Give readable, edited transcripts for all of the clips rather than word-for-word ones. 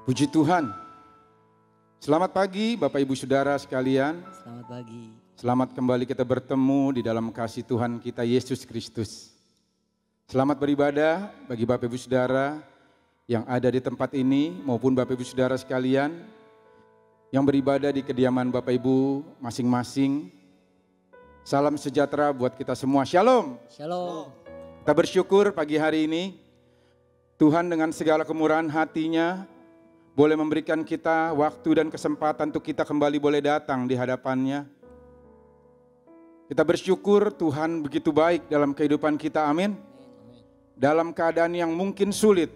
Puji Tuhan. Selamat pagi Bapak Ibu Saudara sekalian. Selamat pagi. Selamat kembali kita bertemu di dalam kasih Tuhan kita Yesus Kristus. Selamat beribadah bagi Bapak Ibu Saudara yang ada di tempat ini maupun Bapak Ibu Saudara sekalian yang beribadah di kediaman Bapak Ibu masing-masing. Salam sejahtera buat kita semua. Shalom. Shalom. Kita bersyukur pagi hari ini Tuhan dengan segala kemurahan hatinya boleh memberikan kita waktu dan kesempatan untuk kita kembali boleh datang di hadapannya. Kita bersyukur Tuhan begitu baik dalam kehidupan kita, amin. Dalam keadaan yang mungkin sulit,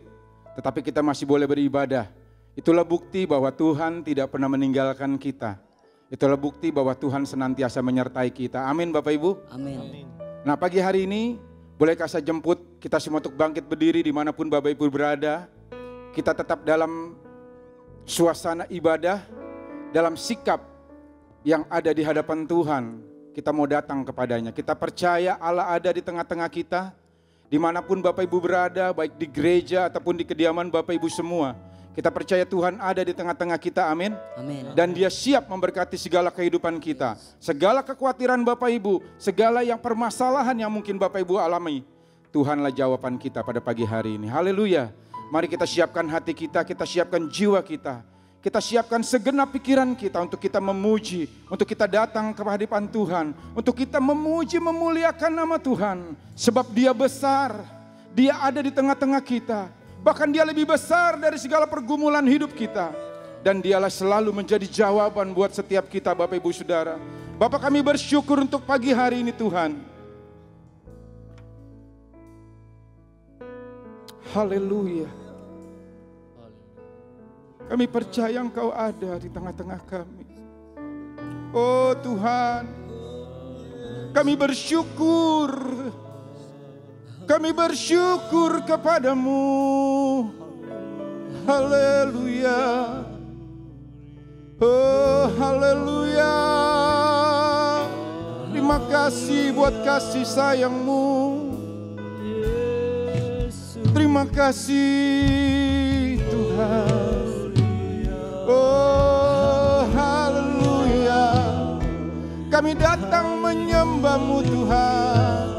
tetapi kita masih boleh beribadah. Itulah bukti bahwa Tuhan tidak pernah meninggalkan kita. Itulah bukti bahwa Tuhan senantiasa menyertai kita, amin Bapak Ibu. Amin. Nah pagi hari ini, bolehkah saya jemput kita semua untuk bangkit berdiri dimanapun Bapak Ibu berada. Kita tetap dalam suasana ibadah, dalam sikap yang ada di hadapan Tuhan, kita mau datang kepadanya. Kita percaya Allah ada di tengah-tengah kita, dimanapun Bapak Ibu berada, baik di gereja ataupun di kediaman Bapak Ibu semua. Kita percaya Tuhan ada di tengah-tengah kita, amin. Amin. Dan Dia siap memberkati segala kehidupan kita. Segala kekhawatiran Bapak Ibu, segala yang permasalahan yang mungkin Bapak Ibu alami, Tuhanlah jawaban kita pada pagi hari ini. Haleluya. Mari kita siapkan hati kita siapkan jiwa kita. Kita siapkan segenap pikiran kita untuk kita memuji, untuk kita datang ke hadapan Tuhan, untuk kita memuji, memuliakan nama Tuhan. Sebab Dia besar, Dia ada di tengah-tengah kita. Bahkan Dia lebih besar dari segala pergumulan hidup kita. Dan Dialah selalu menjadi jawaban buat setiap kita Bapak Ibu Saudara. Bapak kami bersyukur untuk pagi hari ini Tuhan. Haleluya. Kami percaya Engkau ada di tengah-tengah kami. Oh Tuhan, kami bersyukur. Kami bersyukur kepadamu. Haleluya. Oh haleluya. Terima kasih buat kasih sayang-Mu. Terima kasih Tuhan. Oh haleluya. Kami datang menyembah-Mu Tuhan.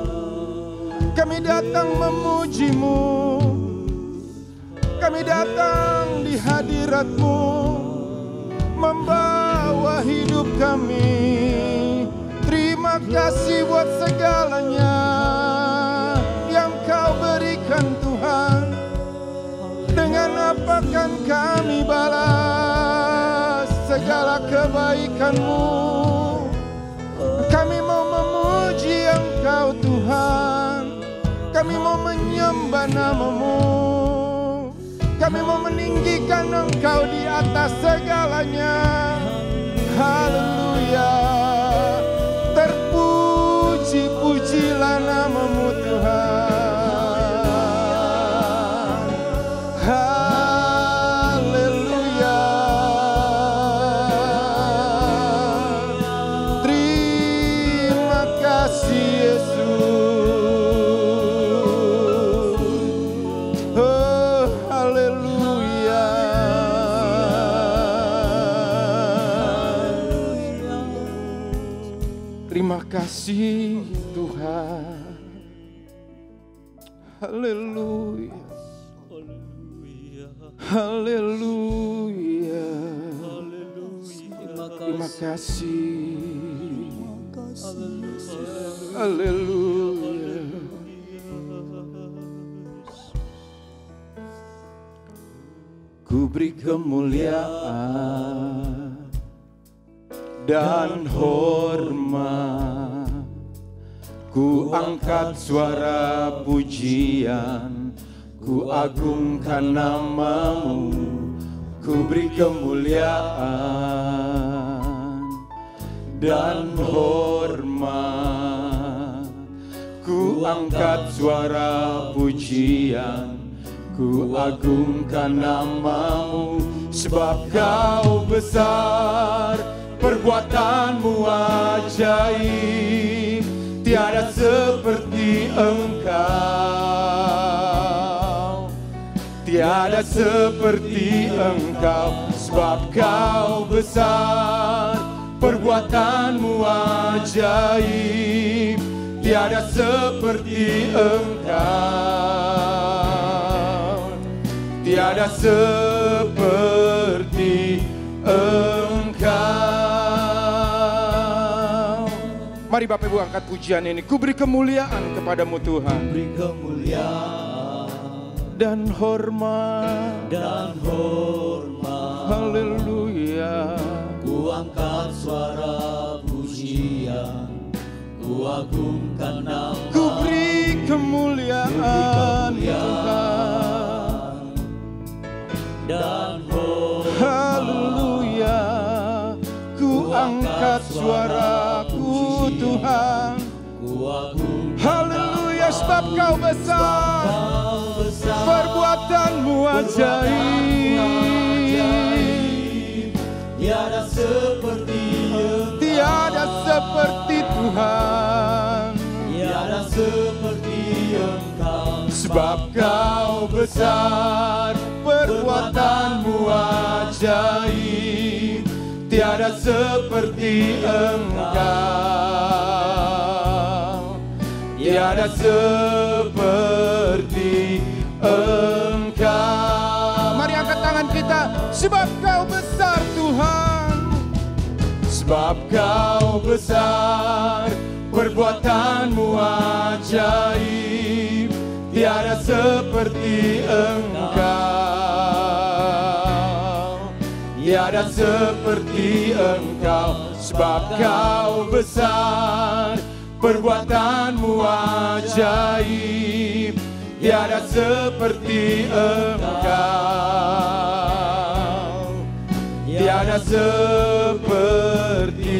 Kami datang memuji-Mu. Kami datang di hadirat-Mu, membawa hidup kami. Terima kasih buat segalanya yang Kau berikan Tuhan. Dengan apa kan kami balas segala kebaikan-Mu? Kami mau memuji Engkau Tuhan. Kami mau menyembah nama-Mu. Kami mau meninggikan Engkau di atas segalanya. Haleluya. Terpuji-pujilah nama-Mu Tuhan. Haleluya. Terima kasih Yesus. Oh haleluya. Terima kasih Tuhan. Haleluya. Haleluya. Terima kasih. Haleluya. Ku beri kemuliaan dan hormat. Ku angkat suara pujian, ku agungkan nama-Mu. Ku beri kemuliaan dan hormat. Ku angkat suara pujian, ku agungkan nama-Mu. Sebab Kau besar, perbuatan-Mu ajaib, tiada seperti Engkau. Tiada seperti Engkau, sebab Kau besar, perbuatanmu ajaib. Tiada seperti Engkau, tiada seperti Engkau. Mari Bapak Ibu angkat pujian ini. Ku beri kemuliaan kepadamu Tuhan. Beri kemuliaan dan hormat, haleluya. Ku angkat suara pujian, ku agungkan nama. Ku beri kemuliaan Tuhan dan hormat, haleluya. Ku angkat suaraku Tuhan, ku agungkan haleluya. Sebab Kau besar, perbuatanmu ajaib. Tiada seperti Engkau, tiada seperti Tuhan, tiada seperti Engkau. Sebab Kau besar, perbuatanmu ajaib. Tiada seperti Engkau, tiada seperti Engkau. Mari angkat tangan kita. Sebab Kau besar Tuhan, sebab Kau besar, perbuatanmu ajaib. Tiada seperti Engkau, tiada seperti Engkau. Sebab Kau besar, perbuatanmu ajaib. Tiada seperti Engkau, tiada seperti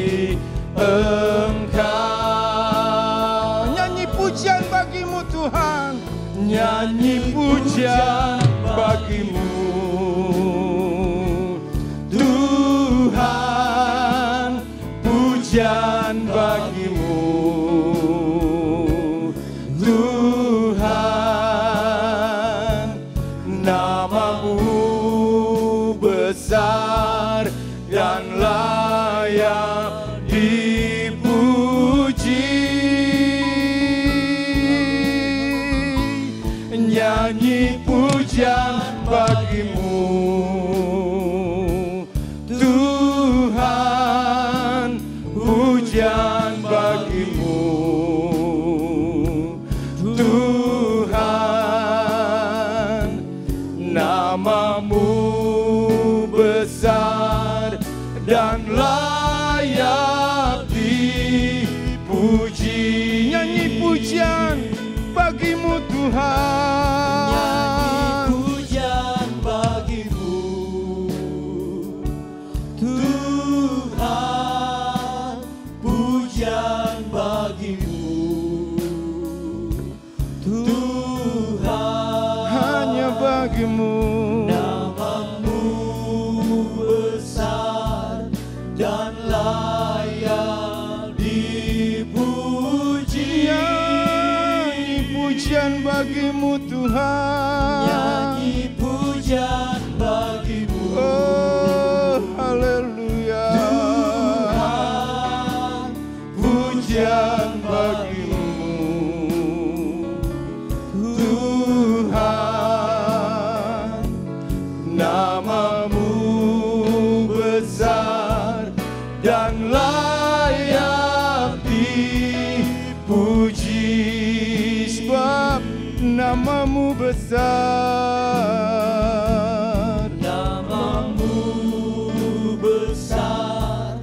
Engkau. Nyanyi pujian bagimu Tuhan, nyanyi pujian bagimu Tuhan, pujian bagimu Tuhan. Namamu besar dan layak dipuji. Nyanyi pujian bagimu Tuhan, pujian bagimu Tuhan. Namamu besar dan layak dipuji. Nyanyi pujian bagimu Tuhan, nyanyi pujian bagimu Tuhan, pujian bagimu Tuhan. hanya bagimu. Namamu besar dan layak dipuji. Nyanyi pujian bagimu Tuhan, Nyanyi pujian bagimu oh haleluya. Tuhan, Pujian bagimu Tuhan. Namamu besar dan layak dipuji. Sebab namamu besar, namamu besar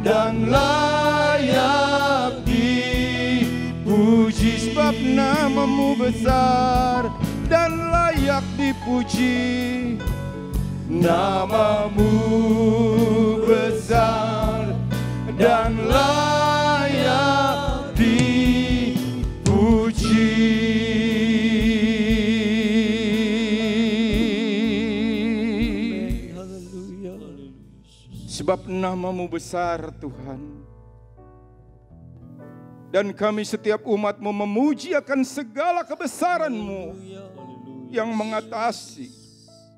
dan layak dipuji. Sebab namamu besar dan layak dipuji. Namamu besar dan layak dipuji. Sebab namamu besar Tuhan. Dan kami setiap umat-Mu memuji akan segala kebesaran-Mu yang mengatasi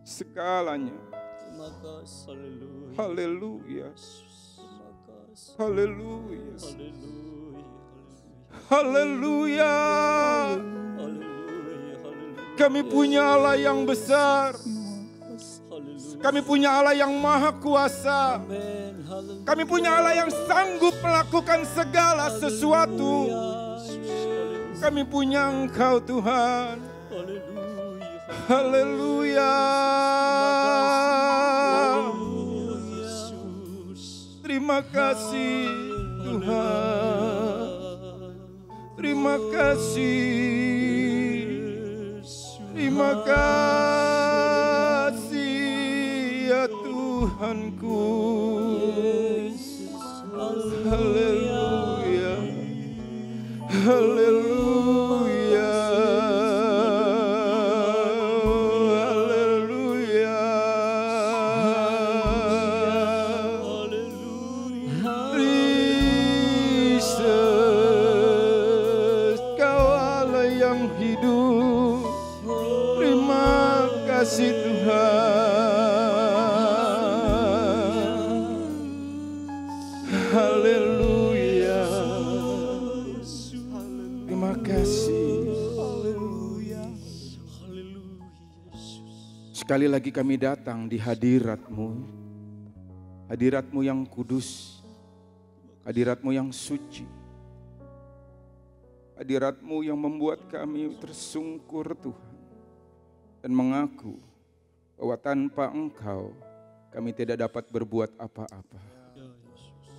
segalanya. Terima kasih. Haleluya. Terima kasih. Haleluya. Haleluya. Haleluya. Haleluya. Kami punya Allah yang besar. Haleluya. Kami punya Allah yang maha kuasa. Amin. Haleluya. Kami punya Allah yang sanggup melakukan segala sesuatu. Kami punya Engkau Tuhan. Haleluya. Haleluya. Terima kasih Tuhan. Terima kasih. Terima kasih ya Tuhanku. Haleluya. Haleluya. Haleluya. Kristus, Kau Allah yang hidup. Terima kasih Tuhan. Haleluya. Terima kasih. Sekali lagi kami datang di hadirat-Mu. Hadirat-Mu yang kudus. Hadirat-Mu yang suci. Hadirat-Mu yang membuat kami tersungkur Tuhan. Dan mengaku bahwa tanpa Engkau kami tidak dapat berbuat apa-apa.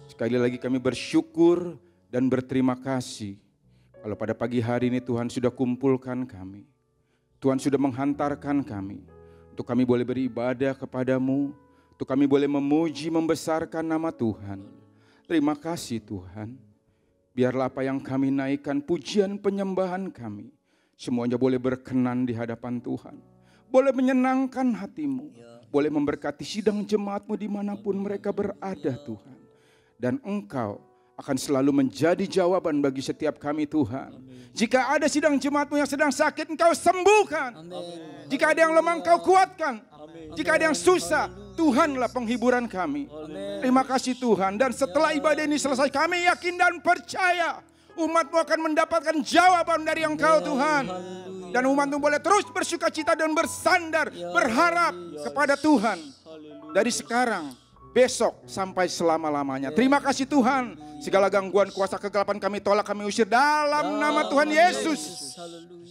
Sekali lagi kami bersyukur dan berterima kasih. Kalau pada pagi hari ini Tuhan sudah kumpulkan kami. Tuhan sudah menghantarkan kami. Untuk kami boleh beribadah kepadamu. Untuk kami boleh memuji, membesarkan nama Tuhan. Terima kasih Tuhan. Biarlah apa yang kami naikkan, pujian penyembahan kami. Semuanya boleh berkenan di hadapan Tuhan. Boleh menyenangkan hatimu. Boleh memberkati sidang jemaatmu dimanapun mereka berada Tuhan. Dan Engkau akan selalu menjadi jawaban bagi setiap kami Tuhan. Jika ada sidang jemaatmu yang sedang sakit, Engkau sembuhkan. Jika ada yang lemah, Engkau kuatkan. Jika ada yang susah, Tuhanlah penghiburan kami. Terima kasih Tuhan. Dan setelah ibadah ini selesai, kami yakin dan percaya umat-Mu akan mendapatkan jawaban dari Engkau Tuhan. Dan umat-Mu boleh terus bersukacita dan bersandar, berharap kepada Tuhan. Dari sekarang, besok sampai selama-lamanya. Terima kasih Tuhan. Segala gangguan kuasa kegelapan kami tolak, kami usir dalam nama Tuhan Yesus.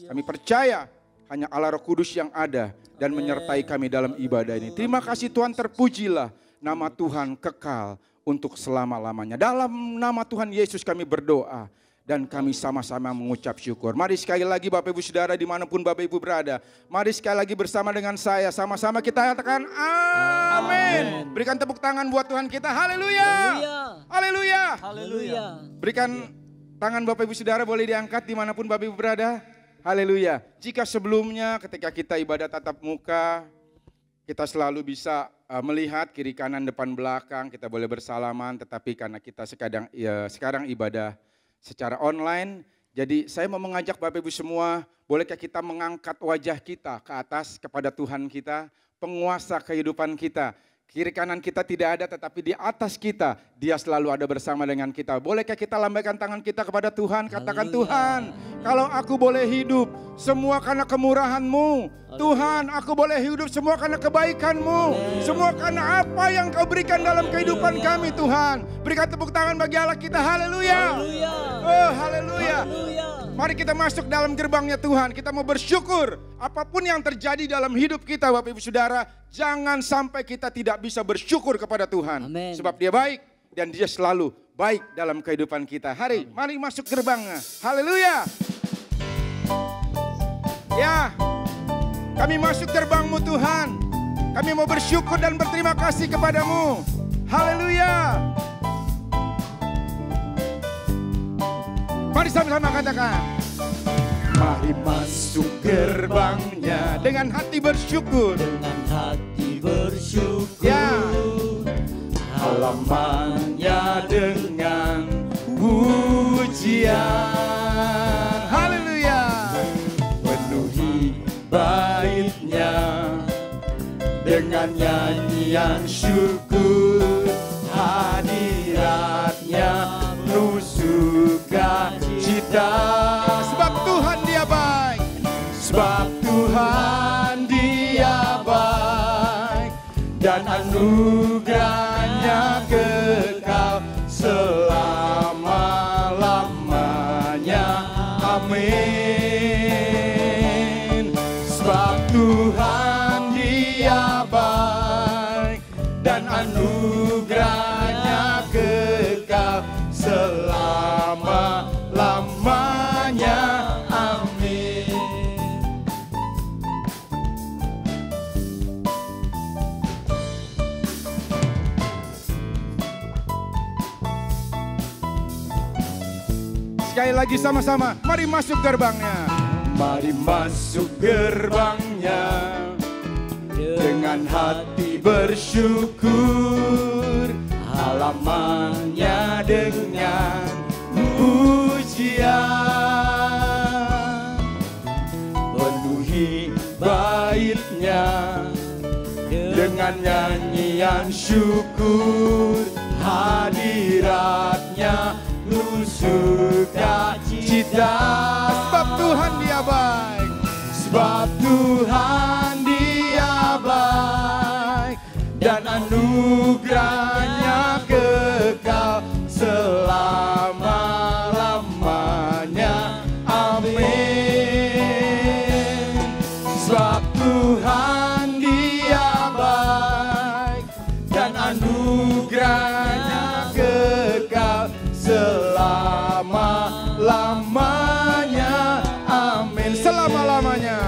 Kami percaya hanya Allah Roh Kudus yang ada dan menyertai kami dalam ibadah ini. Terima kasih Tuhan, terpujilah nama Tuhan kekal untuk selama-lamanya. Dalam nama Tuhan Yesus kami berdoa. Dan kami sama-sama mengucap syukur. Mari sekali lagi Bapak Ibu Saudara dimanapun Bapak Ibu berada. Mari sekali lagi bersama dengan saya. Sama-sama kita katakan amin. Berikan tepuk tangan buat Tuhan kita. Haleluya. Haleluya. Haleluya. Berikan tangan Bapak Ibu Saudara boleh diangkat dimanapun Bapak Ibu berada. Haleluya. Jika sebelumnya ketika kita ibadah tatap muka, kita selalu bisa melihat kiri kanan depan belakang. Kita boleh bersalaman, tetapi karena kita sekarang ibadah secara online, jadi saya mau mengajak Bapak Ibu semua, bolehkah kita mengangkat wajah kita ke atas kepada Tuhan kita, penguasa kehidupan kita. Kiri kanan kita tidak ada, tetapi di atas kita, Dia selalu ada bersama dengan kita. Bolehkah kita lambaikan tangan kita kepada Tuhan, katakan Tuhan, kalau aku boleh hidup, semua karena kemurahan-Mu. Tuhan, aku boleh hidup semua karena kebaikan-Mu. Semua karena apa yang Kau berikan dalam kehidupan kami Tuhan. Berikan tepuk tangan bagi Allah kita, haleluya. Oh haleluya. Mari kita masuk dalam gerbangnya Tuhan. Kita mau bersyukur apapun yang terjadi dalam hidup kita Bapak Ibu Saudara. Jangan sampai kita tidak bisa bersyukur kepada Tuhan. Amen. Sebab Dia baik dan Dia selalu baik dalam kehidupan kita. Mari masuk gerbangnya. Haleluya. Ya, kami masuk gerbang-Mu Tuhan. Kami mau bersyukur dan berterima kasih kepada-Mu. Haleluya. Mari sama-sama katakan. Mari masuk gerbangnya dengan hati bersyukur. Dengan hati bersyukur. Ya. Halamannya dengan pujian. Haleluya. Penuhi baitnya dengan nyanyian syukur, hadiratnya penuh sukacita. Sebab Tuhan dia baik. Sebab Tuhan dia baik, dan anugerahnya kekal selama-lamanya. Amin. Sebab Tuhan dia baik, dan anugerahnya kekal selama-lamanya. Amin. Sekali lagi sama-sama, mari masuk gerbangnya. Mari masuk gerbangnya dengan hati bersyukur, halamannya dengan pujian. Penuhi baitnya dengan nyanyian syukur, hadiratnya penuh sukacita. Sebab Tuhan dia baik. Sebab Tuhan dia baik, dan anugerahnya kekal selama-lamanya. Amin. Sebab Tuhan dia baik, dan anugerahnya kekal selama-lamanya. Amin. Selama-lamanya.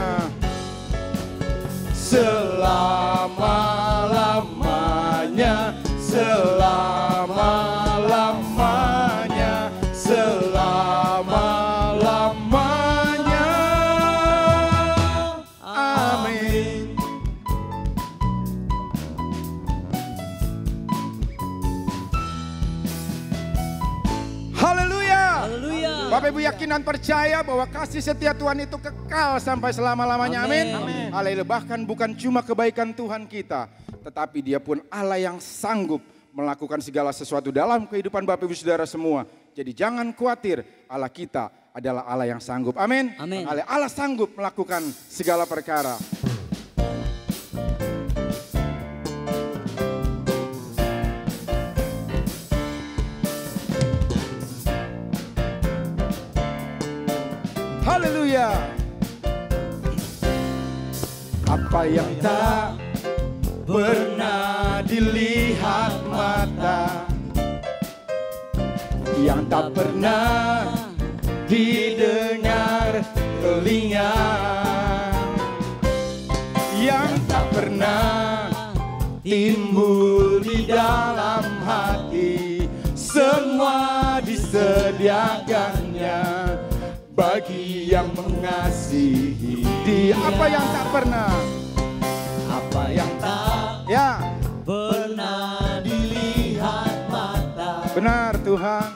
Selama-lamanya, selama-lamanya, selama-lamanya. Amin. Haleluya. Haleluya. Bapak Ibu yakin dan percaya bahwa kasih setia Tuhan itu kekal sampai selama-lamanya. Amin. Amin. Haleluya. Bahkan bukan cuma kebaikan Tuhan kita, tetapi dia pun Allah yang sanggup melakukan segala sesuatu dalam kehidupan Bapak Ibu Saudara semua. Jadi jangan khawatir, Allah kita adalah Allah yang sanggup. Amin. Amin. Allah sanggup melakukan segala perkara. Haleluya. Apa yang tak pernah dilihat mata, yang tak pernah didengar telinga, yang tak pernah timbul di dalam hati, semua disediakannya bagi yang mengasihi Dia. Apa yang tak pernah? Apa yang tak Ya, Pernah dilihat mata benar Tuhan.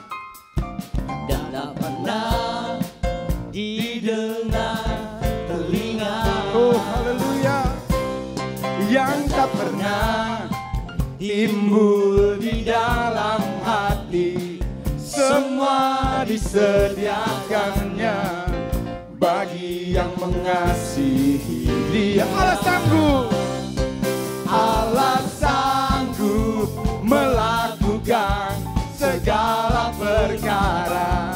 dan tak pernah didengar telinga. Oh, haleluya. yang tak pernah timbul di dalam hati, semua disediakannya bagi yang mengasihi Dia. Allah sanggup. Allah sanggup melakukan segala perkara,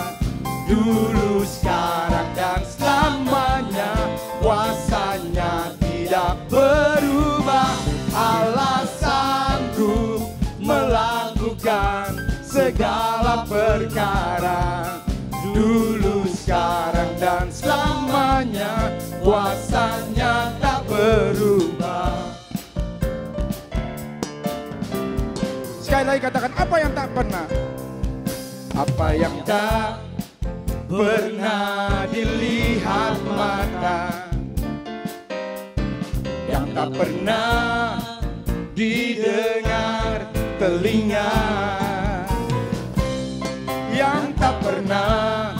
dulu, sekarang, dan selamanya. Kuasanya tidak berubah. Allah sanggup melakukan segala perkara, dulu, sekarang, dan selamanya. Kuasanya tak berubah. Sekali lagi katakan, apa yang tak pernah? Apa yang tak pernah dilihat mata, yang tak pernah didengar telinga, yang tak pernah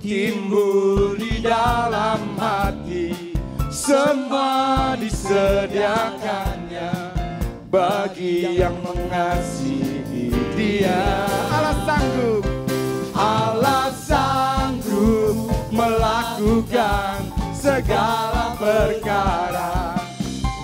timbul di dalam hati, semua disediakannya disediakannya bagi yang mengasihi Dia. Allah sanggup, Allah sanggup melakukan segala perkara,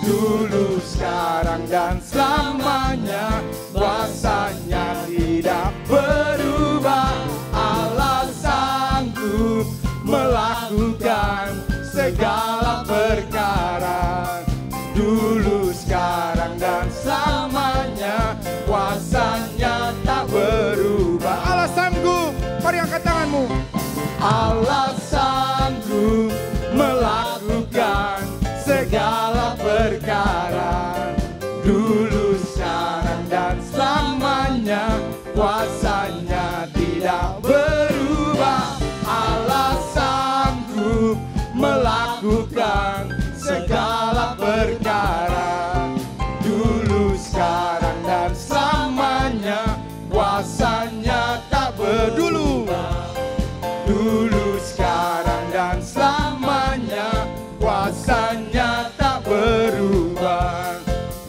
dulu, sekarang, dan selamanya. Kuasanya tidak berubah. Allah sanggup melakukan segala perkara, dulu, sekarang, dan selamanya. Kuasanya tak berubah. Allah sanggup. Mari angkat tanganmu. Allah sanggup melakukan segala perkara, dulu, sekarang, dan selamanya. Kuasanya tidak berubah. Allah sanggup melakukan segala perkara, dulu, sekarang, dan selamanya. Kuasanya tak berubah. Dulu, sekarang, dan selamanya. Kuasanya tak berubah.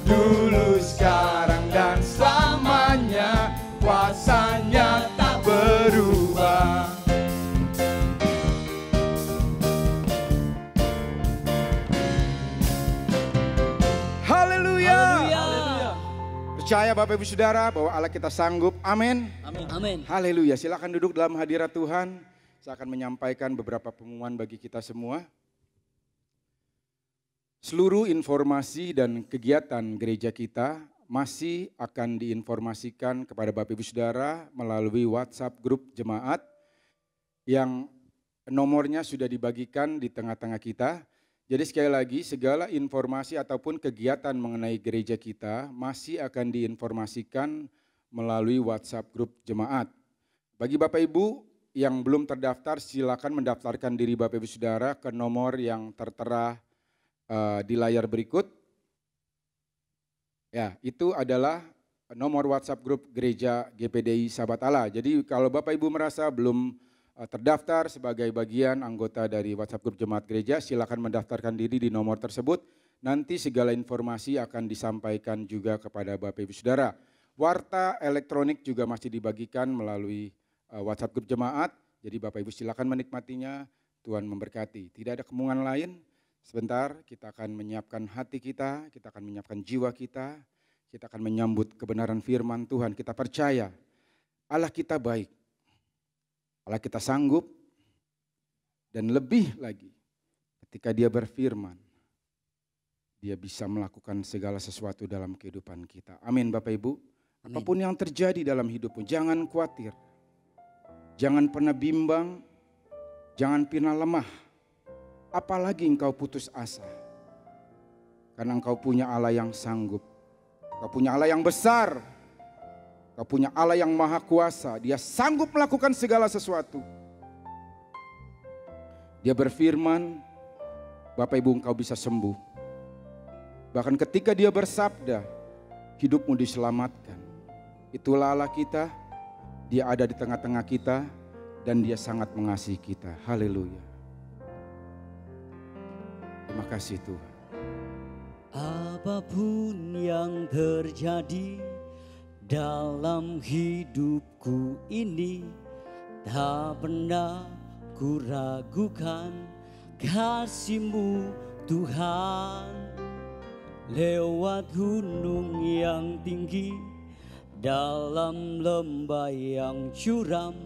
Dulu, sekarang, dan selamanya. Kuasanya tak berubah. Haleluya. Percaya Bapak Ibu Saudara bahwa Allah kita sanggup. Amin. Amin. Haleluya. Silakan duduk dalam hadirat Tuhan. Saya akan menyampaikan beberapa pengumuman bagi kita semua. Seluruh informasi dan kegiatan gereja kita masih akan diinformasikan kepada Bapak Ibu Saudara melalui WhatsApp grup jemaat yang nomornya sudah dibagikan di tengah-tengah kita. Jadi sekali lagi segala informasi ataupun kegiatan mengenai gereja kita masih akan diinformasikan melalui WhatsApp grup jemaat. Bagi Bapak Ibu yang belum terdaftar, silakan mendaftarkan diri Bapak Ibu Saudara ke nomor yang tertera di layar berikut. Ya, itu adalah nomor WhatsApp grup Gereja GPDI Sahabat Allah. Jadi kalau Bapak Ibu merasa belum terdaftar sebagai bagian anggota dari WhatsApp grup jemaat gereja, silakan mendaftarkan diri di nomor tersebut. Nanti segala informasi akan disampaikan juga kepada Bapak Ibu Saudara. Warta elektronik juga masih dibagikan melalui WhatsApp grup jemaat, jadi Bapak Ibu silakan menikmatinya, Tuhan memberkati. Tidak ada kemungkinan lain, sebentar kita akan menyiapkan hati kita akan menyiapkan jiwa kita akan menyambut kebenaran firman Tuhan. Kita percaya Allah kita baik, Allah kita sanggup, dan lebih lagi ketika Dia berfirman, Dia bisa melakukan segala sesuatu dalam kehidupan kita. Amin Bapak Ibu. Amin. Apapun yang terjadi dalam hidupmu, jangan khawatir. Jangan pernah bimbang, jangan pernah lemah, apalagi engkau putus asa. Karena engkau punya Allah yang sanggup, engkau punya Allah yang besar, engkau punya Allah yang maha kuasa. Dia sanggup melakukan segala sesuatu. Dia berfirman, Bapak Ibu engkau bisa sembuh. Bahkan ketika Dia bersabda, hidupmu diselamatkan. Itulah Allah kita. Dia ada di tengah-tengah kita dan Dia sangat mengasihi kita. Haleluya. Terima kasih Tuhan. Apapun yang terjadi dalam hidupku ini, tak pernah ku ragukan kasih-Mu Tuhan. Lewat gunung yang tinggi, dalam lembah yang curam,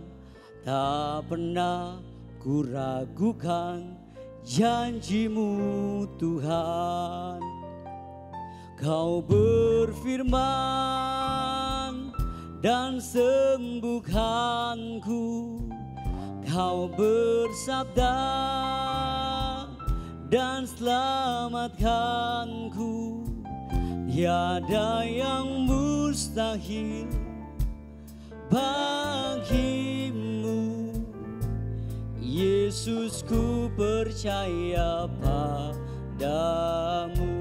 tak pernah ku ragukan janji-Mu Tuhan. Kau berfirman dan sembuhkanku, Kau bersabda dan selamatkanku. Tiada yang mustahil bagimu, Yesus, ku percaya padamu.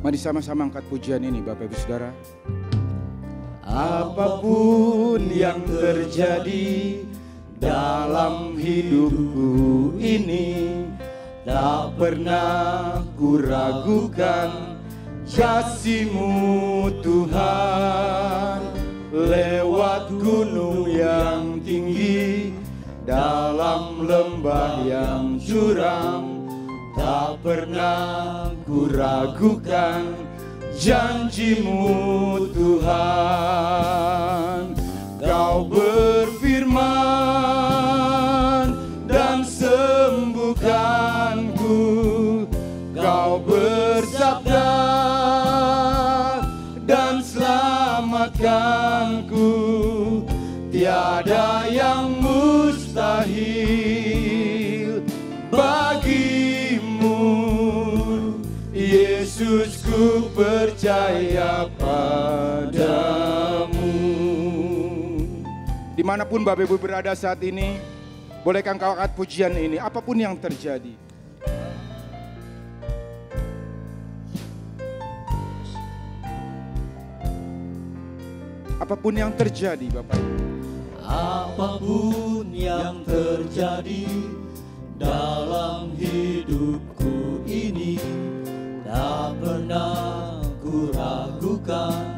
Mari sama-sama angkat pujian ini Bapak Ibu Saudara. Apapun yang terjadi dalam hidupku ini, tak pernah kuragukan kasih-Mu Tuhan. Lewat gunung yang tinggi, dalam lembah yang curam, tak pernah kuragukan janji-Mu Tuhan. Kau berfirman dan sembuhkanku, Kau bersabda dan selamatkanku. Tiada yang mustahil bagimu, Yesus, ku percaya padamu. Dimanapun Bapak Ibu berada saat ini, bolehkah engkau angkat pujian ini, apapun yang terjadi. Apapun yang terjadi Bapak Ibu. Apapun yang terjadi dalam hidupku ini, tak pernah kuragukan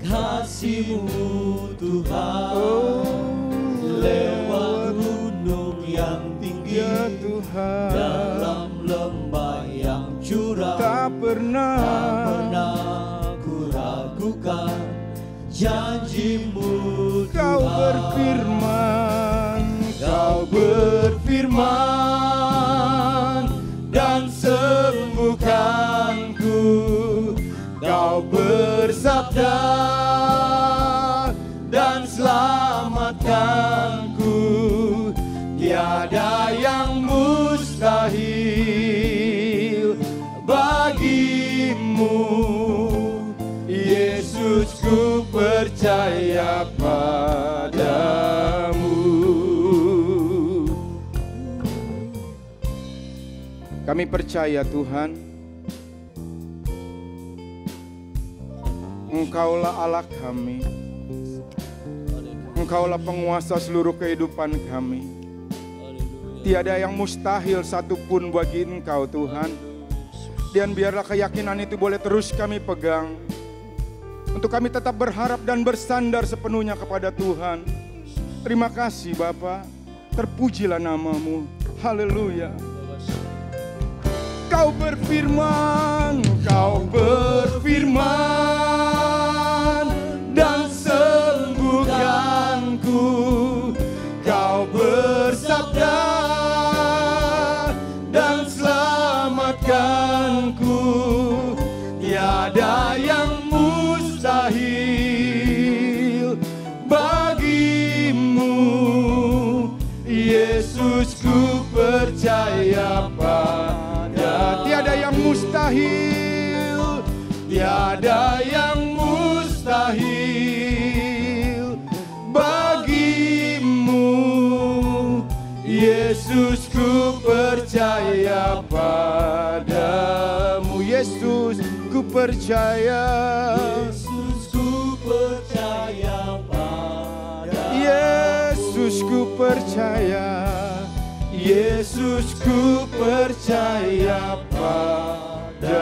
kasih-Mu Tuhan. Lewat gunung yang tinggi, Ya Tuhan, dalam lembah yang curam, tak pernah kuragukan janji-Mu Kau Tuhan. berfirman dan sembuhkanku. Kau bersabda dan selamatkanku. Tiada yang mustahil bagimu, Yesus, ku percaya padamu. Kami percaya Tuhan, Engkaulah Allah kami, Engkaulah penguasa seluruh kehidupan kami. Tiada yang mustahil satupun bagi Engkau Tuhan. Dan biarlah keyakinan itu boleh terus kami pegang, untuk kami tetap berharap dan bersandar sepenuhnya kepada Tuhan. Terima kasih Bapa, terpujilah nama-Mu. Haleluya. Kau berfirman dan sembuhkanku. Kau bersabda dan selamatkanku. Tiada yang mustahil bagimu, Yesus, ku percaya padamu. Tiada yang mustahil, tiada yang mustahil bagimu, Yesus, ku percaya padamu. Yesus, ku percaya. Yesus, ku percaya padamu. Yesus, ku percaya. Yesus, ku percaya padamu.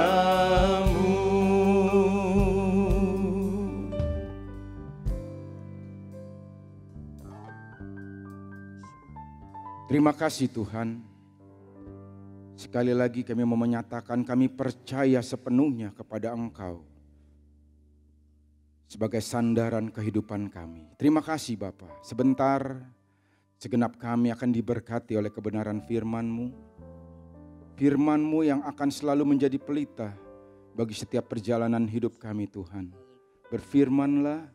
Terima kasih Tuhan. Sekali lagi kami mau menyatakan kami percaya sepenuhnya kepada Engkau sebagai sandaran kehidupan kami. Terima kasih Bapa. Sebentar segenap kami akan diberkati oleh kebenaran firman-Mu. Firman-Mu yang akan selalu menjadi pelita bagi setiap perjalanan hidup kami Tuhan. Berfirmanlah,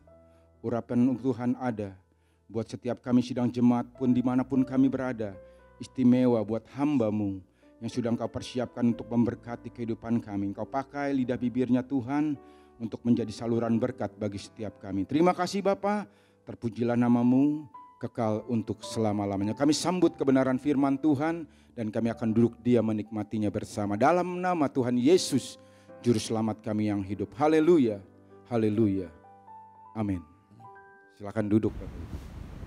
urapan Tuhan ada buat setiap kami sidang jemaat pun dimanapun kami berada. Istimewa buat hamba-Mu yang sudah Engkau persiapkan untuk memberkati kehidupan kami. Engkau pakai lidah bibirnya Tuhan untuk menjadi saluran berkat bagi setiap kami. Terima kasih Bapa, terpujilah nama-Mu kekal untuk selama-lamanya. Kami sambut kebenaran firman Tuhan dan kami akan duduk diam menikmatinya bersama. Dalam nama Tuhan Yesus, Juru Selamat kami yang hidup. Haleluya, haleluya, amin. Silakan duduk Bapak Ibu.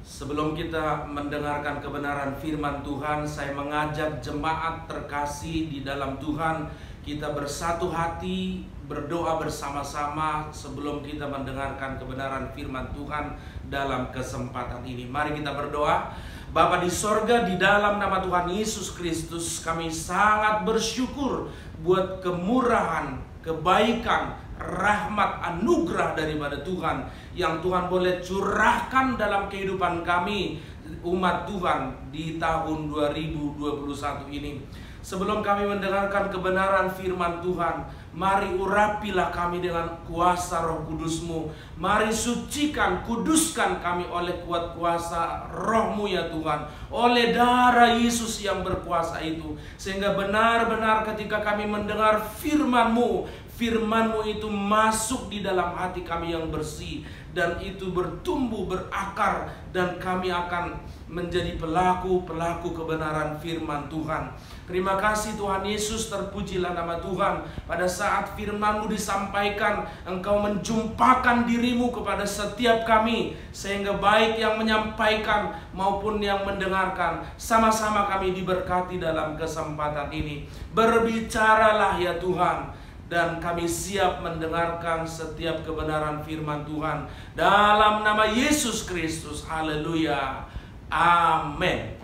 Sebelum kita mendengarkan kebenaran firman Tuhan, saya mengajak jemaat terkasih di dalam Tuhan, kita bersatu hati, berdoa bersama-sama sebelum kita mendengarkan kebenaran firman Tuhan dalam kesempatan ini. Mari kita berdoa. Bapa di sorga, di dalam nama Tuhan Yesus Kristus, kami sangat bersyukur buat kemurahan, kebaikan, rahmat, anugerah daripada Tuhan yang Tuhan boleh curahkan dalam kehidupan kami umat Tuhan di tahun 2021 ini. Sebelum kami mendengarkan kebenaran firman Tuhan, mari urapilah kami dengan kuasa Roh Kudus-Mu. Mari sucikan, kuduskan kami oleh kuat kuasa Roh-Mu ya Tuhan, oleh darah Yesus yang berkuasa itu. Sehingga benar-benar ketika kami mendengar firman-Mu, firman-Mu itu masuk di dalam hati kami yang bersih, dan itu bertumbuh, berakar, dan kami akan menjadi pelaku-pelaku kebenaran firman Tuhan. Terima kasih Tuhan Yesus, terpujilah nama Tuhan. Pada saat firman-Mu disampaikan, Engkau menjumpakan diri-Mu kepada setiap kami, sehingga baik yang menyampaikan maupun yang mendengarkan, sama-sama kami diberkati dalam kesempatan ini. Berbicaralah ya Tuhan, dan kami siap mendengarkan setiap kebenaran firman Tuhan dalam nama Yesus Kristus. Haleluya, amin.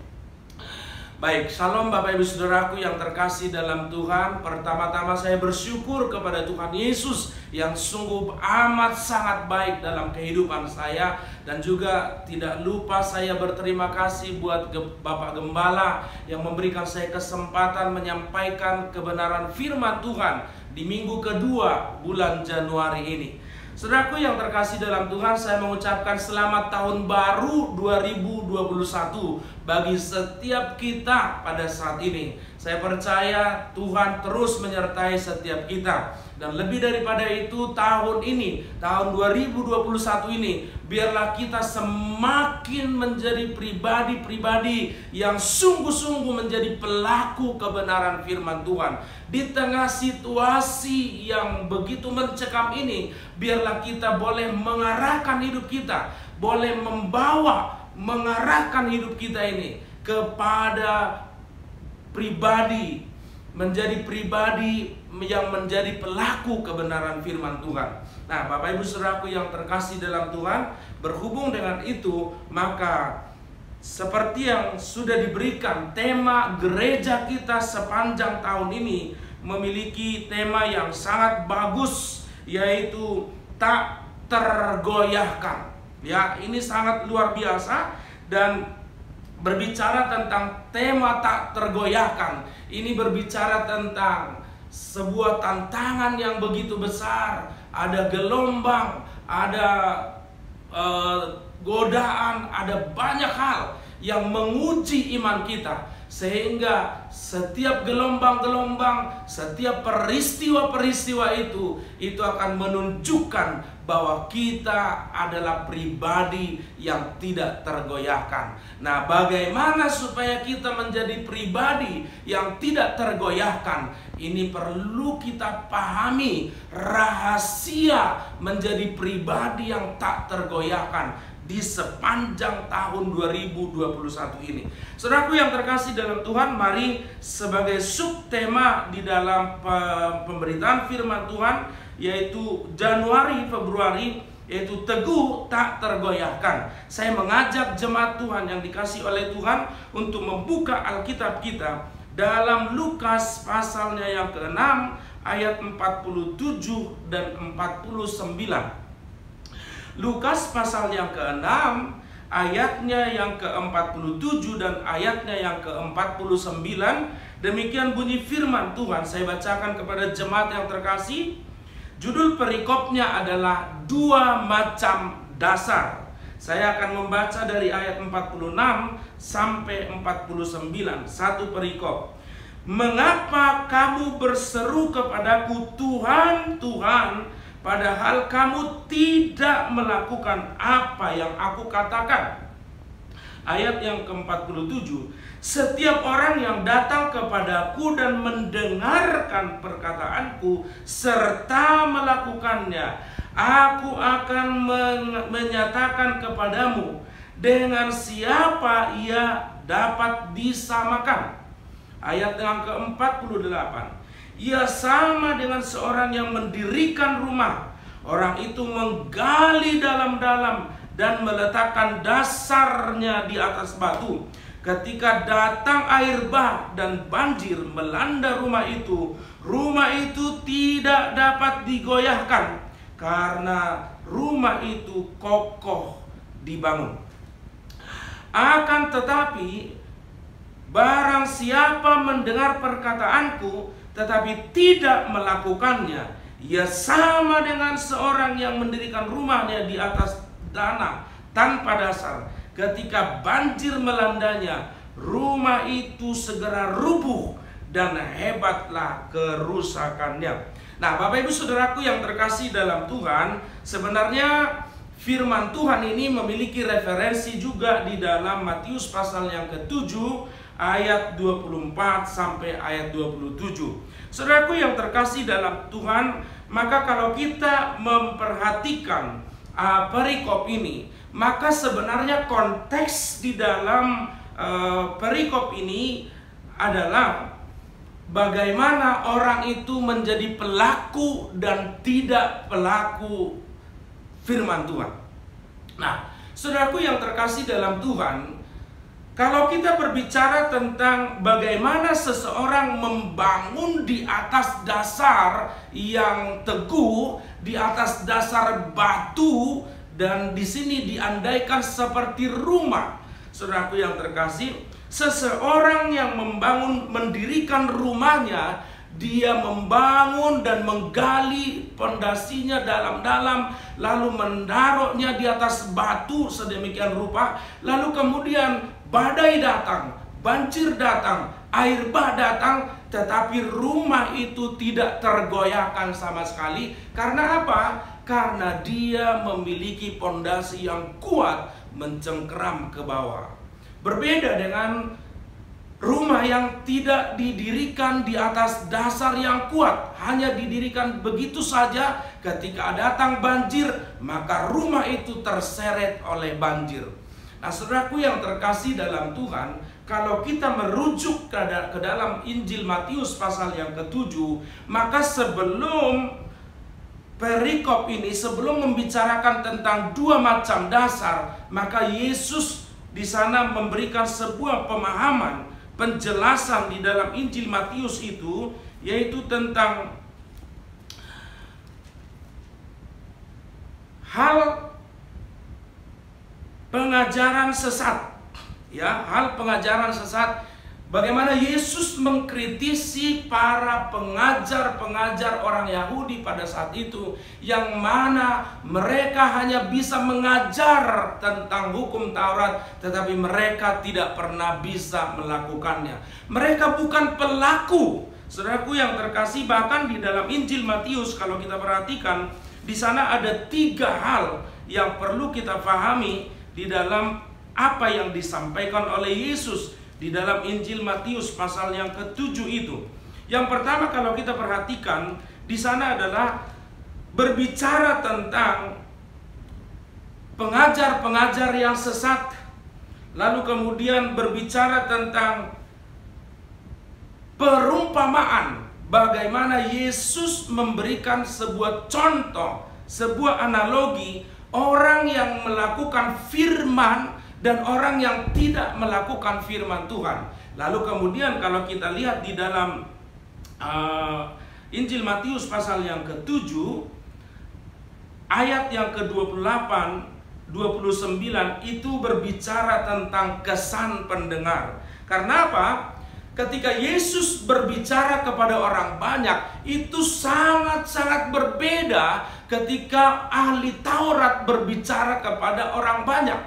Baik, shalom Bapak Ibu Saudaraku yang terkasih dalam Tuhan. Pertama-tama saya bersyukur kepada Tuhan Yesus yang sungguh amat sangat baik dalam kehidupan saya. Dan juga tidak lupa saya berterima kasih buat Bapak Gembala yang memberikan saya kesempatan menyampaikan kebenaran firman Tuhan di minggu kedua bulan Januari ini. Saudaraku yang terkasih dalam Tuhan, saya mengucapkan selamat tahun baru 2021 bagi setiap kita pada saat ini. Saya percaya Tuhan terus menyertai setiap kita. Dan lebih daripada itu, tahun ini, tahun 2021 ini, biarlah kita semakin menjadi pribadi-pribadi yang sungguh-sungguh menjadi pelaku kebenaran firman Tuhan. Di tengah situasi yang begitu mencekam ini, biarlah kita boleh mengarahkan hidup kita, boleh mengarahkan hidup kita ini kepada pribadi, menjadi pribadi yang menjadi pelaku kebenaran firman Tuhan. Nah, Bapak Ibu Saudaraku yang terkasih dalam Tuhan, berhubung dengan itu, maka seperti yang sudah diberikan, tema gereja kita sepanjang tahun ini memiliki tema yang sangat bagus, yaitu tak tergoyahkan. Ya, ini sangat luar biasa. Dan berbicara tentang tema tak tergoyahkan, ini berbicara tentang sebuah tantangan yang begitu besar. Ada gelombang, ada godaan, ada banyak hal yang menguji iman kita, sehingga setiap gelombang-gelombang, setiap peristiwa-peristiwa itu akan menunjukkan bahwa kita adalah pribadi yang tidak tergoyahkan. Nah, bagaimana supaya kita menjadi pribadi yang tidak tergoyahkan? Ini perlu kita pahami rahasia menjadi pribadi yang tak tergoyahkan di sepanjang tahun 2021 ini. Saudaraku yang terkasih dalam Tuhan, mari sebagai subtema di dalam pemberitaan firman Tuhan, yaitu Januari Februari, yaitu teguh tak tergoyahkan. Saya mengajak jemaat Tuhan yang dikasih oleh Tuhan untuk membuka Alkitab kita dalam Lukas pasalnya yang ke-6 ayat 47 dan 49. Lukas pasal yang ke-6 ayatnya yang ke-47 dan ayatnya yang ke-49. Demikian bunyi firman Tuhan. Saya bacakan kepada jemaat yang terkasih. Judul perikopnya adalah dua macam dasar. Saya akan membaca dari ayat 46 sampai 49. Satu perikop. Mengapa kamu berseru kepadaku, Tuhan, Tuhan, padahal kamu tidak melakukan apa yang aku katakan? ayat yang ke-47. Setiap orang yang datang kepadaku dan mendengarkan perkataanku serta melakukannya, aku akan menyatakan kepadamu dengan siapa ia dapat disamakan. Ayat yang ke-48. Ia sama dengan seorang yang mendirikan rumah. Orang itu menggali dalam-dalam dan meletakkan dasarnya di atas batu. Ketika datang air bah dan banjir melanda rumah itu tidak dapat digoyahkan karena rumah itu kokoh dibangun. Akan tetapi barang siapa mendengar perkataanku tetapi tidak melakukannya, ia sama dengan seorang yang mendirikan rumahnya di atas tanah tanpa dasar. Ketika banjir melandanya, rumah itu segera rubuh dan hebatlah kerusakannya. Nah, Bapak Ibu Saudaraku yang terkasih dalam Tuhan, sebenarnya firman Tuhan ini memiliki referensi juga di dalam Matius pasal yang ke-7 ayat 24 sampai ayat 27. Saudaraku yang terkasih dalam Tuhan, maka kalau kita memperhatikan perikop ini, maka sebenarnya konteks di dalam perikop ini adalah bagaimana orang itu menjadi pelaku dan tidak pelaku firman Tuhan. Nah, saudaraku yang terkasih dalam Tuhan, kalau kita berbicara tentang bagaimana seseorang membangun di atas dasar yang teguh, di atas dasar batu, dan di sini diandaikan seperti rumah. Saudaraku yang terkasih, seseorang yang mendirikan rumahnya, dia membangun dan menggali pondasinya dalam-dalam, lalu menaruhnya di atas batu sedemikian rupa, lalu kemudian badai datang, banjir datang, air bah datang, tetapi rumah itu tidak tergoyahkan sama sekali. Karena apa? Karena dia memiliki pondasi yang kuat mencengkeram ke bawah. Berbeda dengan rumah yang tidak didirikan di atas dasar yang kuat, hanya didirikan begitu saja. Ketika datang banjir, maka rumah itu terseret oleh banjir. Nah, saudaraku yang terkasih dalam Tuhan, kalau kita merujuk ke dalam Injil Matius pasal yang ke-7, maka sebelum perikop ini, sebelum membicarakan tentang dua macam dasar, maka Yesus di sana memberikan sebuah pemahaman, penjelasan di dalam Injil Matius itu, yaitu tentang hal pengajaran sesat, ya, hal pengajaran sesat. Bagaimana Yesus mengkritisi para pengajar-pengajar orang Yahudi pada saat itu, yang mana mereka hanya bisa mengajar tentang hukum Taurat, tetapi mereka tidak pernah bisa melakukannya. Mereka bukan pelaku. Saudaraku yang terkasih, bahkan di dalam Injil Matius kalau kita perhatikan, di sana ada 3 hal yang perlu kita pahami di dalam apa yang disampaikan oleh Yesus di dalam Injil Matius pasal yang ke-7 itu. Yang pertama kalau kita perhatikan, di sana adalah berbicara tentang pengajar-pengajar yang sesat. Lalu kemudian berbicara tentang perumpamaan, bagaimana Yesus memberikan sebuah contoh, sebuah analogi, orang yang melakukan firman dan orang yang tidak melakukan firman Tuhan. Lalu kemudian kalau kita lihat di dalam Injil Matius pasal yang ke-7 ayat yang ke-28, 29 itu berbicara tentang kesan pendengar. Karena apa? Ketika Yesus berbicara kepada orang banyak, itu sangat-sangat berbeda ketika ahli Taurat berbicara kepada orang banyak.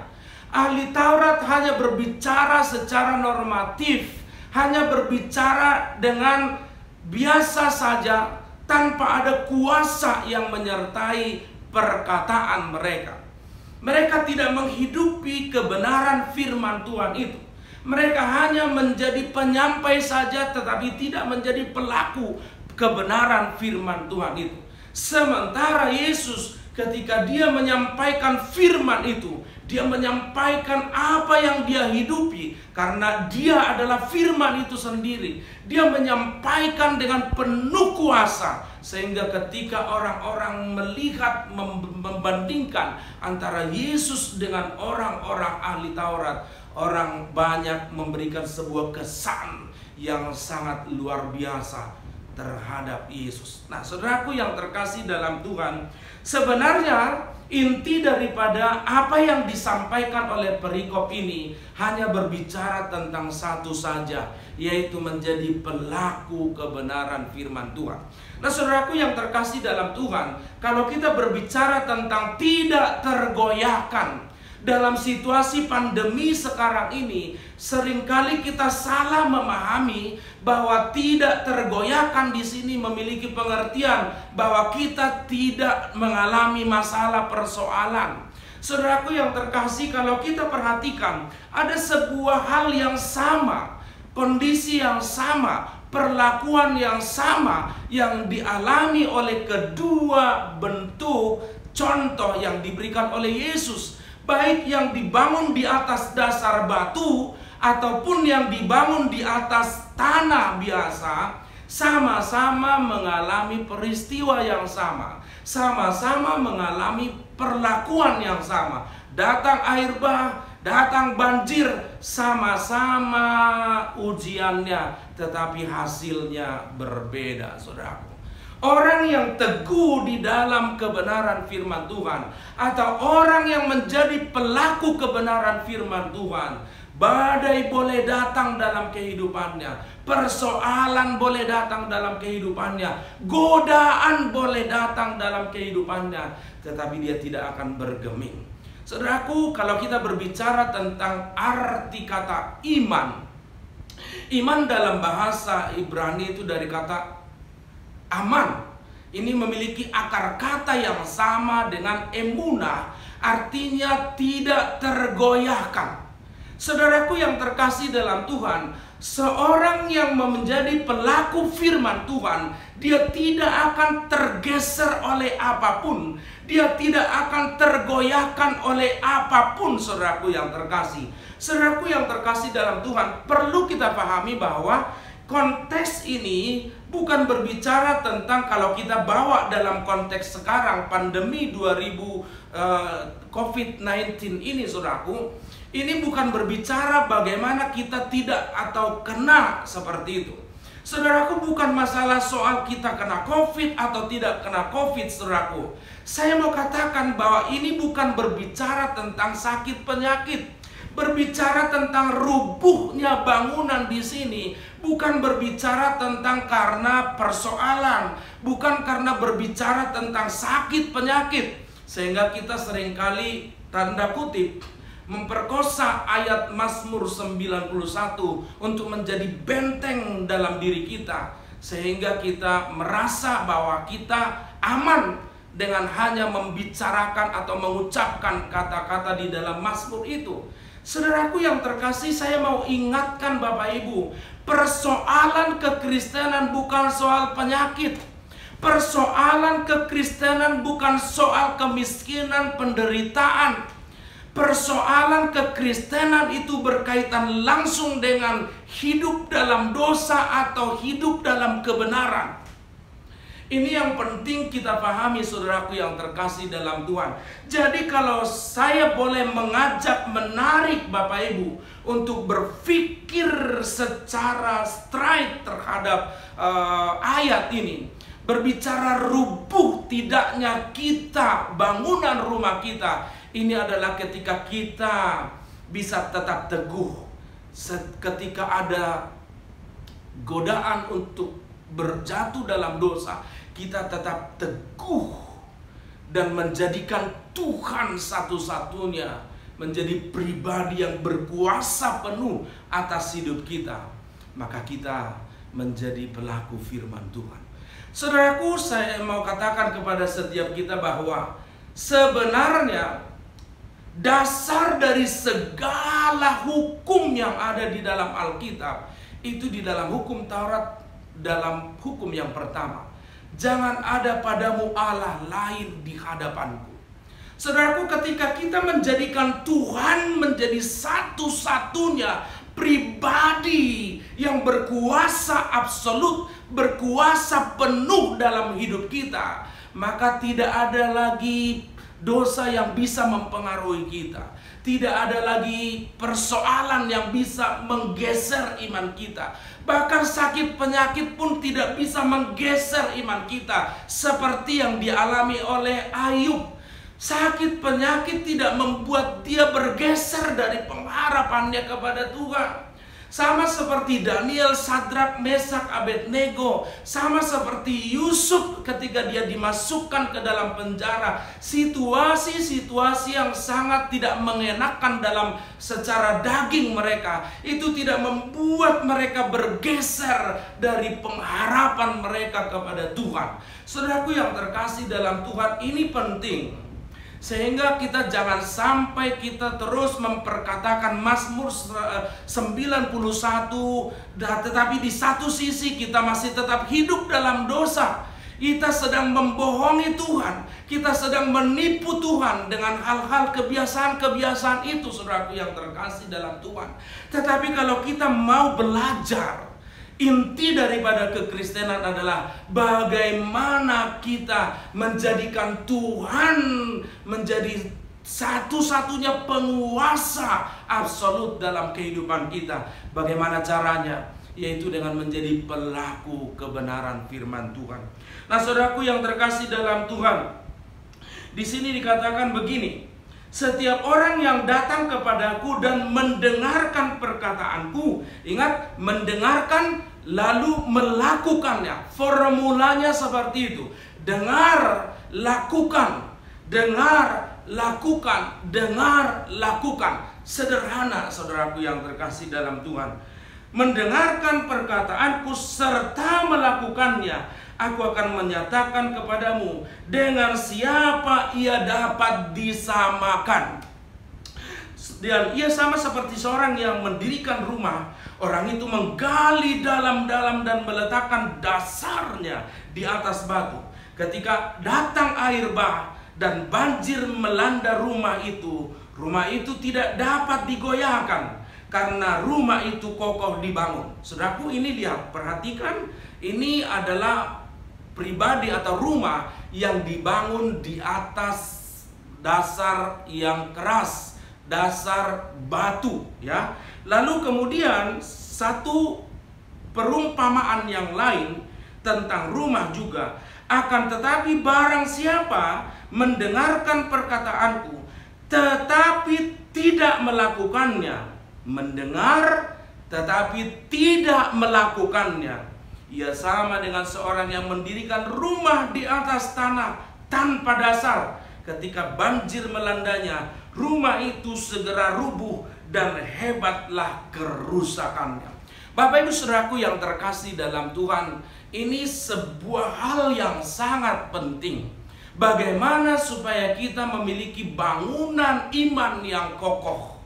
Ahli Taurat hanya berbicara secara normatif, hanya berbicara dengan biasa saja, tanpa ada kuasa yang menyertai perkataan mereka. Mereka tidak menghidupi kebenaran firman Tuhan itu. Mereka hanya menjadi penyampai saja, tetapi tidak menjadi pelaku kebenaran firman Tuhan itu. Sementara Yesus ketika dia menyampaikan firman itu, dia menyampaikan apa yang dia hidupi, karena dia adalah firman itu sendiri. Dia menyampaikan dengan penuh kuasa, sehingga ketika orang-orang melihat, membandingkan antara Yesus dengan orang-orang ahli Taurat, orang banyak memberikan sebuah kesan yang sangat luar biasa terhadap Yesus. Nah, saudaraku yang terkasih dalam Tuhan, sebenarnya inti daripada apa yang disampaikan oleh perikop ini hanya berbicara tentang satu saja, yaitu menjadi pelaku kebenaran firman Tuhan. Nah, saudaraku yang terkasih dalam Tuhan, kalau kita berbicara tentang tidak tergoyahkan dalam situasi pandemi sekarang ini, seringkali kita salah memahami bahwa tidak tergoyahkan di sini memiliki pengertian bahwa kita tidak mengalami masalah persoalan. Saudaraku yang terkasih, kalau kita perhatikan, ada sebuah hal yang sama, kondisi yang sama, perlakuan yang sama yang dialami oleh kedua bentuk contoh yang diberikan oleh Yesus. Baik yang dibangun di atas dasar batu ataupun yang dibangun di atas tanah biasa, sama-sama mengalami peristiwa yang sama, sama-sama mengalami perlakuan yang sama. Datang air bah, datang banjir, sama-sama ujiannya, tetapi hasilnya berbeda, saudaraku. Orang yang teguh di dalam kebenaran firman Tuhan, atau orang yang menjadi pelaku kebenaran firman Tuhan, badai boleh datang dalam kehidupannya, persoalan boleh datang dalam kehidupannya, godaan boleh datang dalam kehidupannya, tetapi dia tidak akan bergeming. Saudaraku, kalau kita berbicara tentang arti kata iman, iman dalam bahasa Ibrani itu dari kata aman. Ini memiliki akar kata yang sama dengan emunah, artinya tidak tergoyahkan. Saudaraku yang terkasih dalam Tuhan, seorang yang menjadi pelaku firman Tuhan, dia tidak akan tergeser oleh apapun, dia tidak akan tergoyahkan oleh apapun. Saudaraku yang terkasih, saudaraku yang terkasih dalam Tuhan, perlu kita pahami bahwa konteks ini bukan berbicara tentang, kalau kita bawa dalam konteks sekarang pandemi COVID-19 ini, saudaraku, ini bukan berbicara bagaimana kita tidak atau kena seperti itu. Saudaraku, bukan masalah soal kita kena COVID atau tidak kena COVID, saudaraku. Saya mau katakan bahwa ini bukan berbicara tentang sakit penyakit, berbicara tentang rubuhnya bangunan di sini, bukan berbicara tentang karena persoalan, bukan karena berbicara tentang sakit penyakit, sehingga kita seringkali tanda kutip memperkosa ayat Mazmur 91 untuk menjadi benteng dalam diri kita, sehingga kita merasa bahwa kita aman dengan hanya membicarakan atau mengucapkan kata-kata di dalam Mazmur itu. Saudaraku yang terkasih, saya mau ingatkan Bapak Ibu, persoalan kekristenan bukan soal penyakit. Persoalan kekristenan bukan soal kemiskinan, penderitaan. Persoalan kekristenan itu berkaitan langsung dengan hidup dalam dosa atau hidup dalam kebenaran. Ini yang penting kita pahami, saudaraku yang terkasih dalam Tuhan. Jadi kalau saya boleh mengajak, menarik Bapak Ibu untuk berpikir secara straight terhadap ayat ini, berbicara rubuh tidaknya kita, bangunan rumah kita, ini adalah ketika kita bisa tetap teguh ketika ada godaan untuk berjatuh dalam dosa. Kita tetap teguh dan menjadikan Tuhan satu-satunya menjadi pribadi yang berkuasa penuh atas hidup kita, maka kita menjadi pelaku firman Tuhan. Saudaraku, saya mau katakan kepada setiap kita bahwa sebenarnya Dasar dari segala hukum yang ada di dalam Alkitab itu di dalam hukum Taurat, dalam hukum yang pertama, jangan ada padamu Allah lain di hadapanku. Saudaraku, ketika kita menjadikan Tuhan menjadi satu-satunya pribadi yang berkuasa absolut, berkuasa penuh dalam hidup kita, maka tidak ada lagi dosa yang bisa mempengaruhi kita. Tidak ada lagi persoalan yang bisa menggeser iman kita. Bahkan sakit penyakit pun tidak bisa menggeser iman kita, seperti yang dialami oleh Ayub. Sakit penyakit tidak membuat dia bergeser dari pengharapannya kepada Tuhan. Sama seperti Daniel, Sadrak, Mesak, Abednego. Sama seperti Yusuf ketika dia dimasukkan ke dalam penjara. Situasi-situasi yang sangat tidak mengenakan dalam secara daging mereka, itu tidak membuat mereka bergeser dari pengharapan mereka kepada Tuhan. Saudaraku yang terkasih dalam Tuhan, ini penting. Sehingga kita jangan sampai kita terus memperkatakan Mazmur 91, tetapi di satu sisi kita masih tetap hidup dalam dosa. Kita sedang membohongi Tuhan, kita sedang menipu Tuhan dengan hal-hal kebiasaan-kebiasaan itu, saudaraku yang terkasih dalam Tuhan. Tetapi kalau kita mau belajar, inti daripada kekristenan adalah bagaimana kita menjadikan Tuhan menjadi satu-satunya penguasa absolut dalam kehidupan kita. Bagaimana caranya? Yaitu dengan menjadi pelaku kebenaran firman Tuhan. Nah, saudaraku yang terkasih dalam Tuhan, di sini dikatakan begini: setiap orang yang datang kepadaku dan mendengarkan perkataanku. Ingat, mendengarkan lalu melakukannya. Formulanya seperti itu. Dengar, lakukan. Dengar, lakukan. Dengar, lakukan. Sederhana, saudaraku yang terkasih dalam Tuhan. Mendengarkan perkataanku serta melakukannya, aku akan menyatakan kepadamu dengan siapa ia dapat disamakan. Dan ia sama seperti seorang yang mendirikan rumah. Orang itu menggali dalam-dalam dan meletakkan dasarnya di atas batu. Ketika datang air bah dan banjir melanda rumah itu tidak dapat digoyahkan karena rumah itu kokoh dibangun. Saudaraku, ini lihat, perhatikan, ini adalah pribadi atau rumah yang dibangun di atas dasar yang keras, dasar batu, ya. Lalu kemudian satu perumpamaan yang lain tentang rumah juga. Akan tetapi barang siapa mendengarkan perkataanku tetapi tidak melakukannya, mendengar tetapi tidak melakukannya, ia sama dengan seorang yang mendirikan rumah di atas tanah tanpa dasar. Ketika banjir melandanya, rumah itu segera rubuh dan hebatlah kerusakannya. Bapak Ibu Saudaraku yang terkasih dalam Tuhan, ini sebuah hal yang sangat penting. Bagaimana supaya kita memiliki bangunan iman yang kokoh?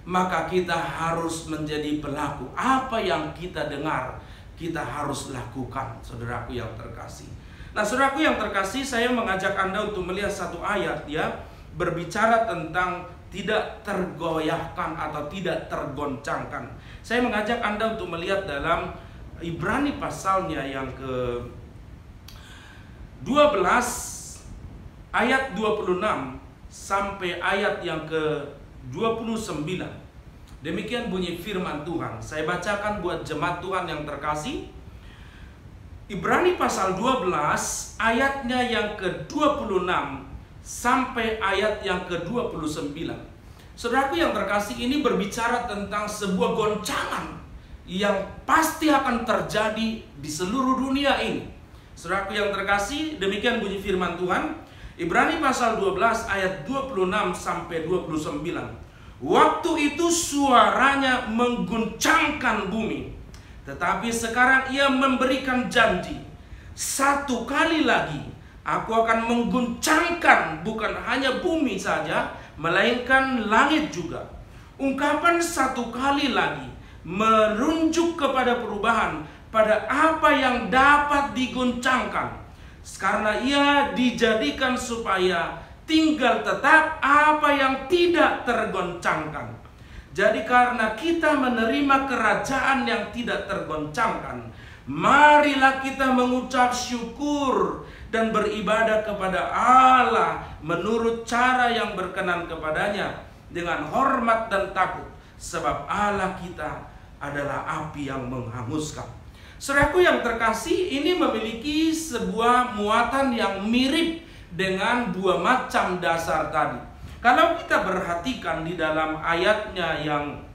Maka kita harus menjadi pelaku. Apa yang kita dengar, kita harus lakukan, saudaraku yang terkasih. Nah, saudaraku yang terkasih, saya mengajak Anda untuk melihat satu ayat, ya, berbicara tentang tidak tergoyahkan atau tidak tergoncangkan. Saya mengajak Anda untuk melihat dalam Ibrani pasalnya yang ke-12 ayat 26 sampai ayat yang ke-29. Demikian bunyi firman Tuhan. Saya bacakan buat jemaat Tuhan yang terkasih. Ibrani pasal 12 ayatnya yang ke-26 sampai ayat yang ke-29. Saudaraku yang terkasih, ini berbicara tentang sebuah goncangan yang pasti akan terjadi di seluruh dunia ini. Saudaraku yang terkasih, demikian bunyi firman Tuhan. Ibrani pasal 12 ayat 26 sampai 29. Waktu itu suaranya mengguncangkan bumi, tetapi sekarang ia memberikan janji. Satu kali lagi Aku akan mengguncangkan bukan hanya bumi saja, melainkan langit juga. Ungkapan satu kali lagi merujuk kepada perubahan, pada apa yang dapat diguncangkan. Karena ia dijadikan supaya tinggal tetap apa yang tidak tergoncangkan. Jadi karena kita menerima kerajaan yang tidak tergoncangkan, marilah kita mengucap syukur dan beribadah kepada Allah menurut cara yang berkenan kepadanya dengan hormat dan takut, sebab Allah kita adalah api yang menghanguskan. Saudaraku yang terkasih, ini memiliki sebuah muatan yang mirip dengan dua macam dasar tadi. Kalau kita perhatikan di dalam ayatnya yang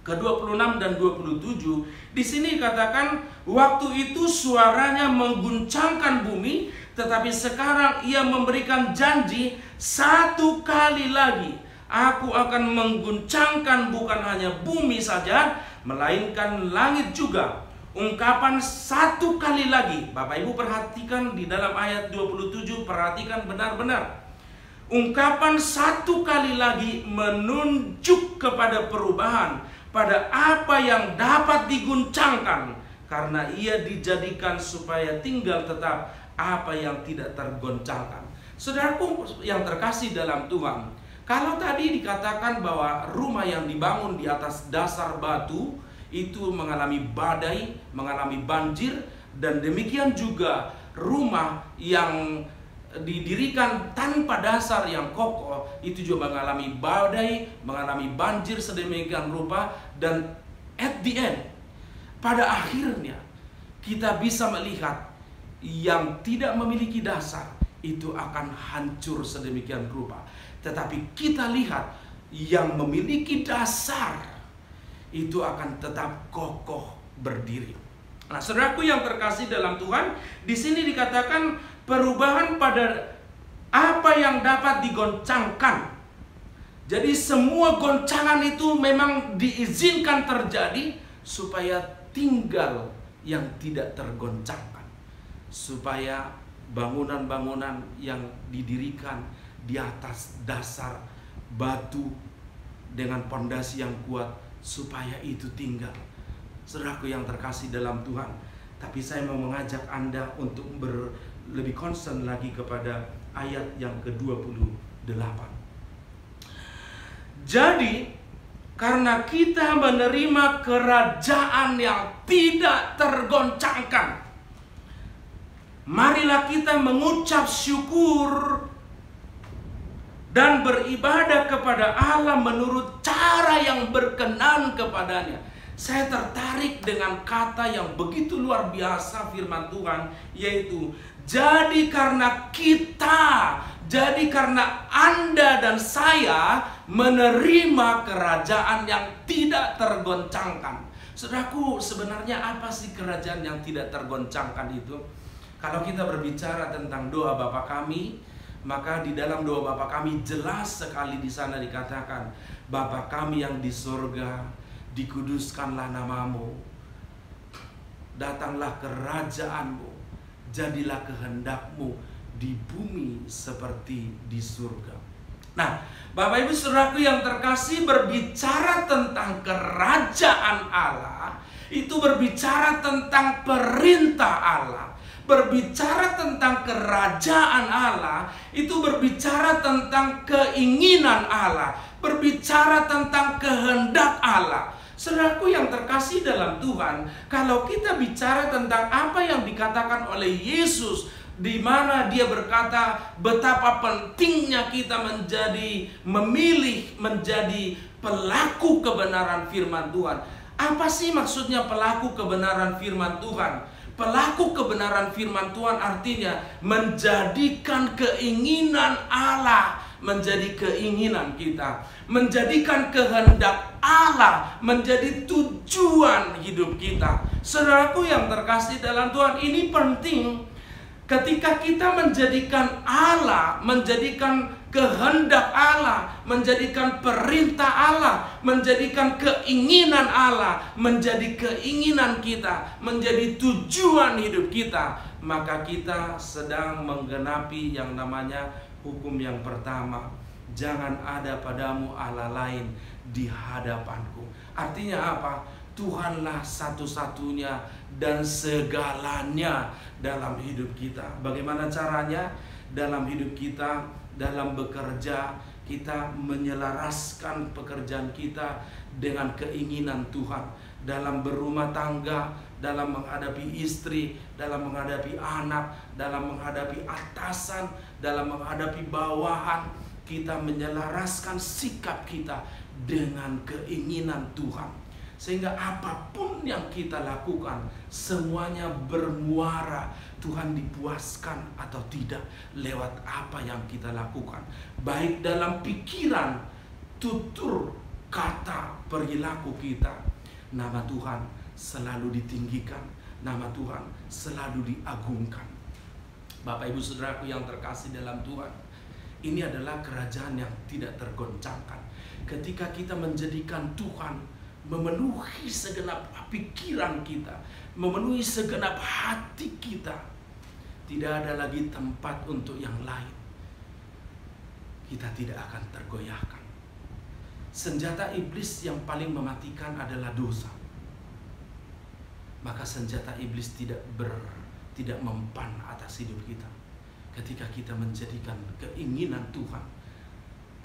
ke-26 dan 27, di sini dikatakan waktu itu suaranya mengguncangkan bumi, tetapi sekarang ia memberikan janji satu kali lagi. Aku akan mengguncangkan bukan hanya bumi saja, melainkan langit juga. Ungkapan satu kali lagi. Bapak Ibu perhatikan di dalam ayat 27, perhatikan benar-benar. Ungkapan satu kali lagi menunjuk kepada perubahan, pada apa yang dapat diguncangkan, karena ia dijadikan supaya tinggal tetap apa yang tidak tergoncangkan. Saudaraku yang terkasih dalam Tuhan, kalau tadi dikatakan bahwa rumah yang dibangun di atas dasar batu itu mengalami badai, mengalami banjir, dan demikian juga rumah yang didirikan tanpa dasar yang kokoh itu juga mengalami badai, mengalami banjir sedemikian rupa, dan at the end, pada akhirnya kita bisa melihat yang tidak memiliki dasar itu akan hancur sedemikian rupa. Tetapi kita lihat yang memiliki dasar itu akan tetap kokoh berdiri. Nah, saudaraku yang terkasih dalam Tuhan, di sini dikatakan perubahan pada apa yang dapat digoncangkan. Jadi semua goncangan itu memang diizinkan terjadi supaya tinggal yang tidak tergoncangkan. Supaya bangunan-bangunan yang didirikan di atas dasar batu dengan pondasi yang kuat, supaya itu tinggal. Saudaraku yang terkasih dalam Tuhan, tapi saya mau mengajak Anda untuk lebih concern lagi kepada ayat yang ke-28. Jadi, karena kita menerima kerajaan yang tidak tergoncangkan, marilah kita mengucap syukur dan beribadah kepada Allah menurut cara yang berkenan kepadanya. Saya tertarik dengan kata yang begitu luar biasa firman Tuhan, yaitu jadi karena kita, jadi karena Anda dan saya menerima kerajaan yang tidak tergoncangkan. Saudaraku, sebenarnya apa sih kerajaan yang tidak tergoncangkan itu? Kalau kita berbicara tentang doa Bapa Kami, maka di dalam doa Bapa Kami jelas sekali di sana dikatakan, Bapa Kami yang di surga, dikuduskanlah namamu, datanglah kerajaanmu, jadilah kehendakmu di bumi seperti di surga. Nah, Bapak Ibu Saudaraku yang terkasih, berbicara tentang kerajaan Allah, itu berbicara tentang perintah Allah. Berbicara tentang kerajaan Allah, itu berbicara tentang keinginan Allah, berbicara tentang kehendak Allah. Saudaraku yang terkasih dalam Tuhan, kalau kita bicara tentang apa yang dikatakan oleh Yesus, di mana dia berkata betapa pentingnya kita memilih menjadi pelaku kebenaran firman Tuhan. Apa sih maksudnya pelaku kebenaran firman Tuhan? Pelaku kebenaran firman Tuhan artinya menjadikan keinginan Allah menjadi keinginan kita, menjadikan kehendak Allah menjadi tujuan hidup kita. Saudaraku yang terkasih dalam Tuhan, ini penting. Ketika kita menjadikan Allah, menjadikan kehendak Allah, menjadikan perintah Allah, menjadikan keinginan Allah menjadi keinginan kita, menjadi tujuan hidup kita, maka kita sedang menggenapi yang namanya hukum yang pertama. Jangan ada padamu Allah lain di hadapanku. Artinya apa? Tuhanlah satu-satunya dan segalanya dalam hidup kita. Bagaimana caranya? Dalam hidup kita, dalam bekerja, kita menyelaraskan pekerjaan kita dengan keinginan Tuhan. Dalam berumah tangga, dalam menghadapi istri, dalam menghadapi anak, dalam menghadapi atasan, dalam menghadapi bawahan, kita menyelaraskan sikap kita dengan keinginan Tuhan. Sehingga apapun yang kita lakukan, semuanya bermuara Tuhan dipuaskan atau tidak lewat apa yang kita lakukan. Baik dalam pikiran, tutur, kata, perilaku kita. Nama Tuhan selalu ditinggikan, nama Tuhan selalu diagungkan. Bapak Ibu Saudaraku yang terkasih dalam Tuhan, ini adalah kerajaan yang tidak tergoncangkan. Ketika kita menjadikan Tuhan memenuhi segenap pikiran kita, memenuhi segenap hati kita, tidak ada lagi tempat untuk yang lain. Kita tidak akan tergoyahkan. Senjata iblis yang paling mematikan adalah dosa. Maka senjata iblis tidak mempan atas hidup kita. Ketika kita menjadikan keinginan Tuhan,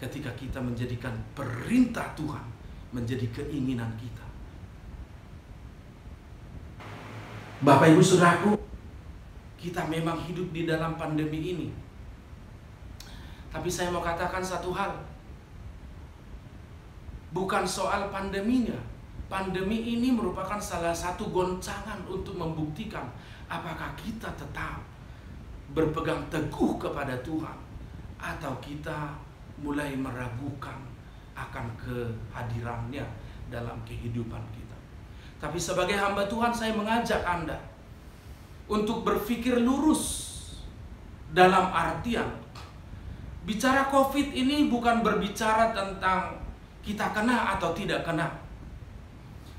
ketika kita menjadikan perintah Tuhan menjadi keinginan kita. Bapak Ibu Saudaraku, kita memang hidup di dalam pandemi ini. Tapi saya mau katakan satu hal. Bukan soal pandeminya. Pandemi ini merupakan salah satu goncangan untuk membuktikan apakah kita tetap berpegang teguh kepada Tuhan atau kita mulai meragukan akan kehadirannya dalam kehidupan kita. Tapi sebagai hamba Tuhan, saya mengajak Anda untuk berpikir lurus. Dalam artian, bicara COVID ini bukan berbicara tentang kita kena atau tidak kena,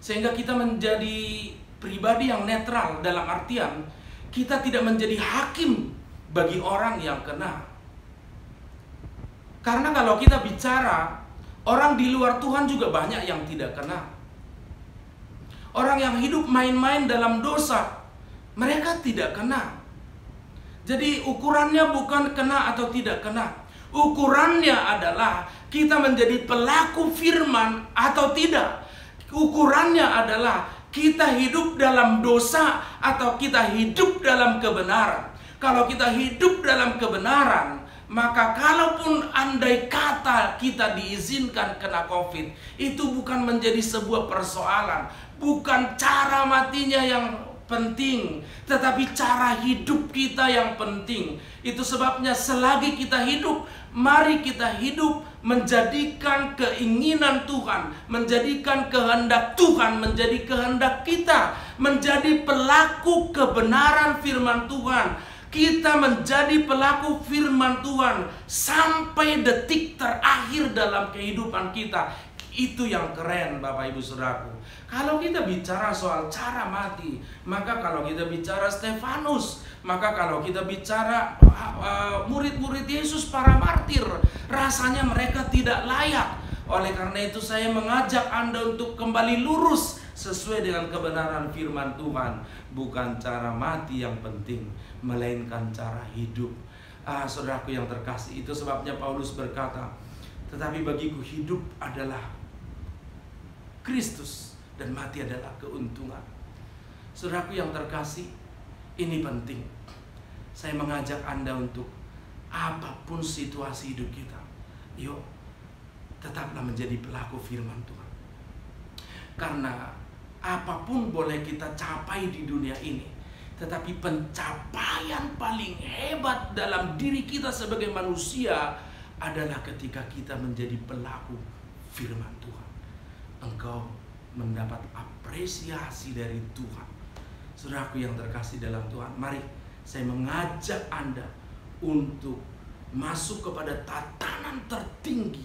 sehingga kita menjadi pribadi yang netral. Dalam artian, kita tidak menjadi hakim bagi orang yang kena. Karena kalau kita bicara, orang di luar Tuhan juga banyak yang tidak kena. Orang yang hidup main-main dalam dosa, mereka tidak kena. Jadi ukurannya bukan kena atau tidak kena. Ukurannya adalah kita menjadi pelaku firman atau tidak. Ukurannya adalah kita hidup dalam dosa atau kita hidup dalam kebenaran. Kalau kita hidup dalam kebenaran, maka kalaupun andai kata kita diizinkan kena COVID, itu bukan menjadi sebuah persoalan. Bukan cara matinya yang penting, tetapi cara hidup kita yang penting. Itu sebabnya selagi kita hidup, mari kita hidup menjadikan keinginan Tuhan, menjadikan kehendak Tuhan menjadi kehendak kita, menjadi pelaku kebenaran firman Tuhan. Kita menjadi pelaku firman Tuhan sampai detik terakhir dalam kehidupan kita. Itu yang keren, Bapak Ibu Saudaraku. Kalau kita bicara soal cara mati, maka kalau kita bicara Stefanus, maka kalau kita bicara murid-murid Yesus para martir, rasanya mereka tidak layak. Oleh karena itu saya mengajak Anda untuk kembali lurus sesuai dengan kebenaran firman Tuhan. Bukan cara mati yang penting, melainkan cara hidup. Saudaraku yang terkasih, itu sebabnya Paulus berkata, tetapi bagiku hidup adalah Kristus dan mati adalah keuntungan. Saudaraku yang terkasih, ini penting. Saya mengajak Anda untuk apapun situasi hidup kita, yuk tetaplah menjadi pelaku firman Tuhan. Karena apapun boleh kita capai di dunia ini, tetapi pencapaian paling hebat dalam diri kita sebagai manusia adalah ketika kita menjadi pelaku firman Tuhan. Engkau mendapat apresiasi dari Tuhan. Saudaraku yang terkasih dalam Tuhan, mari saya mengajak Anda untuk masuk kepada tatanan tertinggi,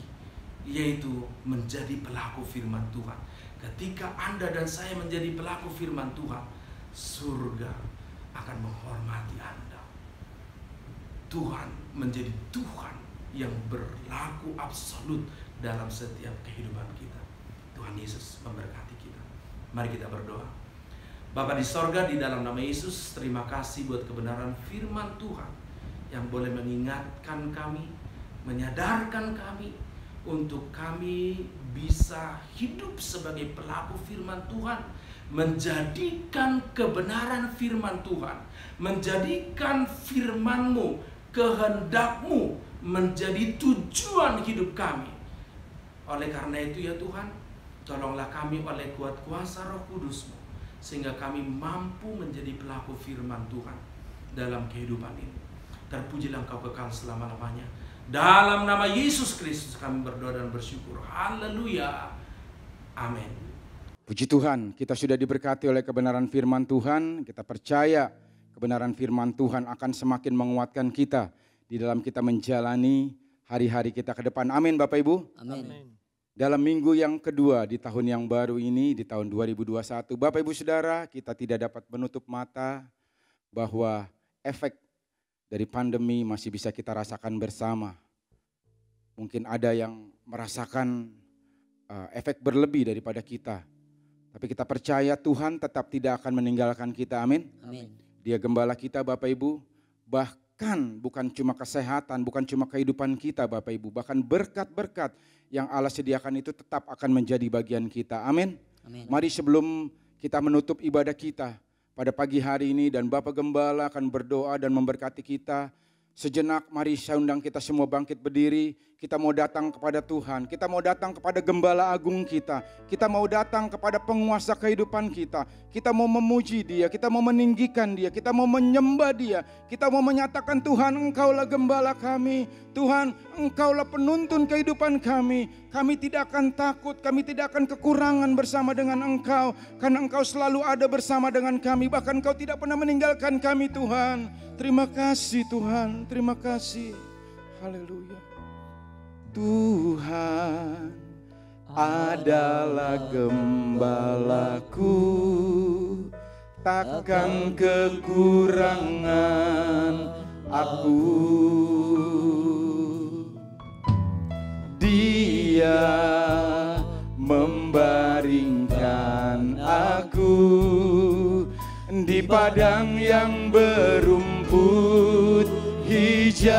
yaitu menjadi pelaku firman Tuhan. Ketika Anda dan saya menjadi pelaku firman Tuhan, surga akan menghormati Anda. Tuhan menjadi Tuhan yang berlaku absolut dalam setiap kehidupan kita. Tuhan Yesus memberkati kita. Mari kita berdoa. Bapa di sorga, di dalam nama Yesus, terima kasih buat kebenaran firman Tuhan yang boleh mengingatkan kami, menyadarkan kami untuk kami bisa hidup sebagai pelaku firman Tuhan, menjadikan kebenaran firman Tuhan, menjadikan firman-Mu, kehendak-Mu menjadi tujuan hidup kami. Oleh karena itu ya Tuhan, tolonglah kami oleh kuat kuasa Roh Kudus-Mu, sehingga kami mampu menjadi pelaku firman Tuhan dalam kehidupan ini. Terpujilah Engkau kekal selama-lamanya. Dalam nama Yesus Kristus kami berdoa dan bersyukur. Haleluya. Amin. Puji Tuhan, kita sudah diberkati oleh kebenaran firman Tuhan. Kita percaya kebenaran firman Tuhan akan semakin menguatkan kita di dalam kita menjalani hari-hari kita ke depan. Amin Bapak Ibu. Amin. Dalam minggu yang kedua di tahun yang baru ini, di tahun 2021, Bapak Ibu Saudara, kita tidak dapat menutup mata bahwa efek dari pandemi masih bisa kita rasakan bersama. Mungkin ada yang merasakan efek berlebih daripada kita. Tapi kita percaya Tuhan tetap tidak akan meninggalkan kita, amin. Amin. Dia gembala kita Bapak Ibu, bahkan bukan cuma kesehatan, bukan cuma kehidupan kita Bapak Ibu, bahkan berkat-berkat yang Allah sediakan itu tetap akan menjadi bagian kita, amin. Amin. Mari sebelum kita menutup ibadah kita pada pagi hari ini dan Bapak Gembala akan berdoa dan memberkati kita, sejenak mari saya undang kita semua bangkit berdiri. Kita mau datang kepada Tuhan, kita mau datang kepada Gembala Agung kita mau datang kepada penguasa kehidupan kita mau memuji Dia, kita mau meninggikan Dia, kita mau menyembah Dia, kita mau menyatakan Tuhan Engkaulah Gembala kami, Tuhan Engkaulah penuntun kehidupan kami tidak akan takut, kami tidak akan kekurangan bersama dengan Engkau, karena Engkau selalu ada bersama dengan kami, bahkan Engkau tidak pernah meninggalkan kami Tuhan. Terima kasih Tuhan, terima kasih, haleluya. Tuhan adalah gembalaku, takkan kekurangan aku. Dia membaringkan aku di padang yang berumput hijau.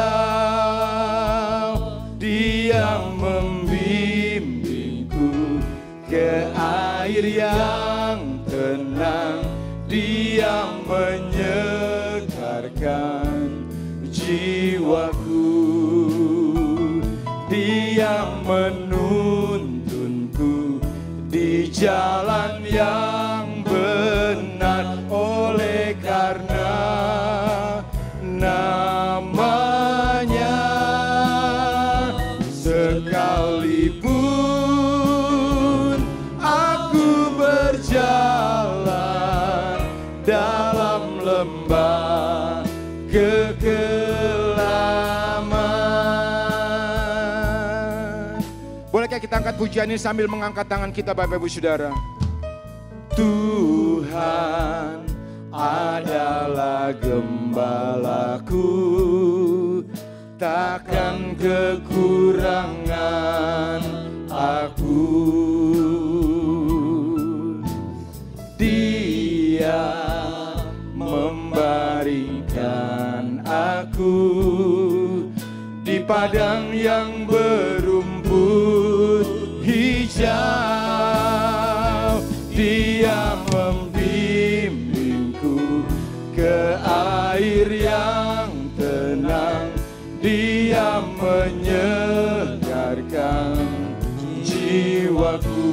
Dia membimbingku ke air yang tenang. Dia menyegarkan jiwaku. Dia menuntunku di jalan yang benar. Oleh karena namanya, sekalipun aku berjalan dalam lembah kekelaman. Bolehkah kita angkat pujian ini sambil mengangkat tangan kita Bapak Ibu Saudara? Tuhan adalah gembalaku, takkan kekurangan aku. Dia membaringkan aku di padang yang berumput hijau. Dia membimbingku ke air yang tenang. Dia menyegarkan jiwaku.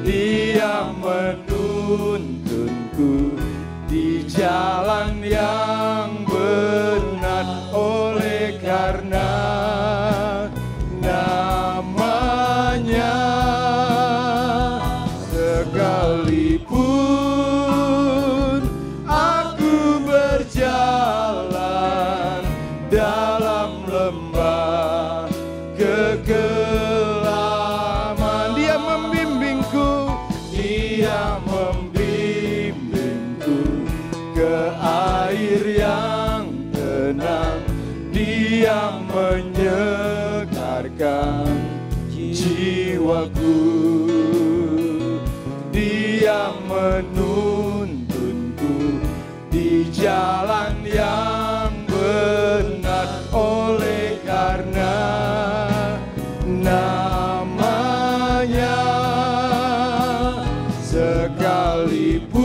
Dia menuntunku di jalan yang benar. Oleh karena namanya, sekalipun aku berjalan dalam lembah kekelaman, Dia membimbingku, Dia membimbingku menenangkan jiwaku. Dia menuntunku di jalan yang benar, oleh karena namanya. Sekalipun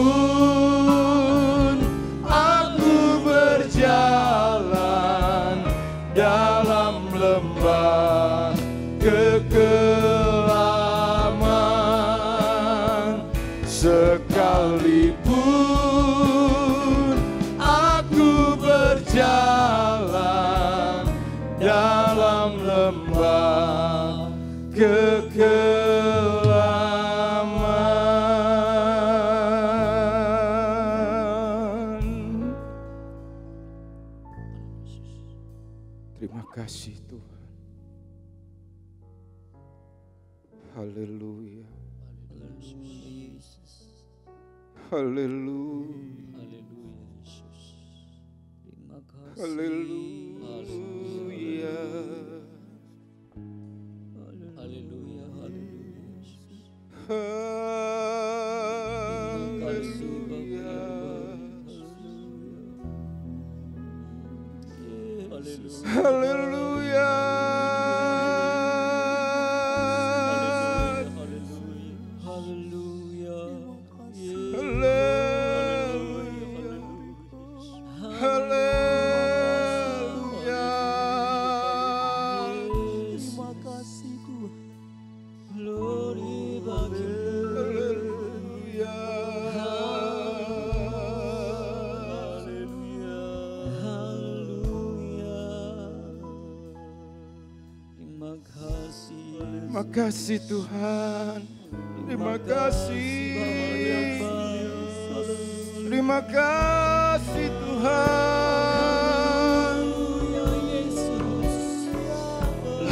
aku berjalan dalam lembah kekelaman, sekalipun aku berjalan dalam lembah kekelaman. Terima kasih Tuhan. Haleluya. Haleluya. Haleluya. Haleluya. Terima kasih Tuhan. Terima kasih. Terima kasih Tuhan.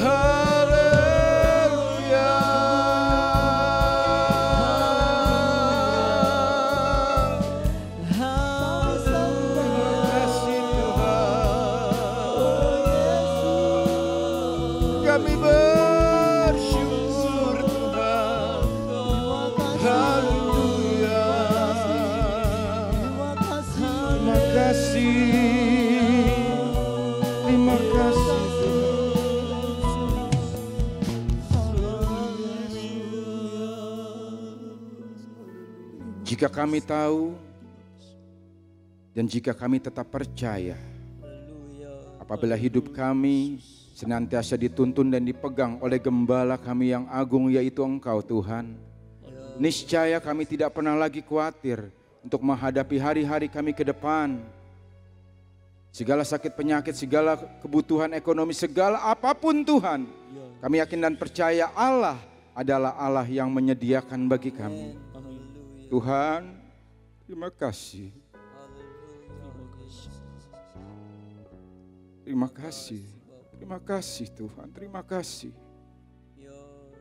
Haleluya. Terima kasih Tuhan. Kami bersyukur Tuhan. Haleluya. Terima kasih. Terima kasih Tuhan. Jika kami tahu dan jika kami tetap percaya, apabila hidup kami senantiasa dituntun dan dipegang oleh Gembala kami yang agung, yaitu Engkau Tuhan, niscaya kami tidak pernah lagi khawatir untuk menghadapi hari-hari kami ke depan. Segala sakit penyakit, segala kebutuhan ekonomi, segala apapun Tuhan, kami yakin dan percaya Allah adalah Allah yang menyediakan bagi kami. Tuhan, terima kasih. Terima kasih. Terima kasih Tuhan, terima kasih.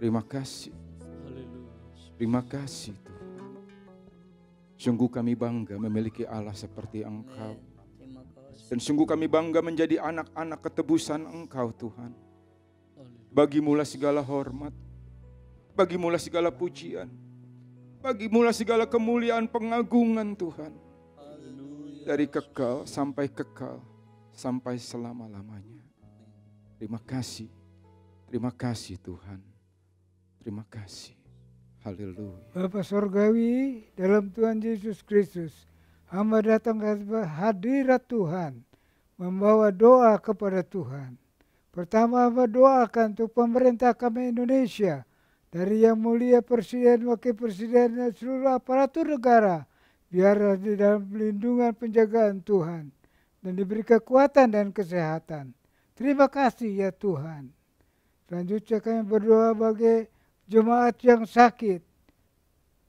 Terima kasih. Terima kasih Tuhan. Sungguh kami bangga memiliki Allah seperti Engkau. Dan sungguh kami bangga menjadi anak-anak ketebusan Engkau Tuhan. Bagimulah segala hormat, bagimulah segala pujian, bagimulah segala kemuliaan pengagungan Tuhan. Dari kekal, sampai selama-lamanya. Terima kasih Tuhan. Terima kasih. Haleluya. Bapa Sorgawi, dalam Tuhan Yesus Kristus, hamba datang ke hadirat Tuhan, membawa doa kepada Tuhan. Pertama, hamba doakan untuk pemerintah kami Indonesia, dari Yang Mulia Presiden, Wakil Presiden, dan seluruh aparatur negara, biar di dalam pelindungan penjagaan Tuhan, dan diberi kekuatan dan kesehatan. Terima kasih ya Tuhan. Selanjutnya kami berdoa bagi jemaat yang sakit,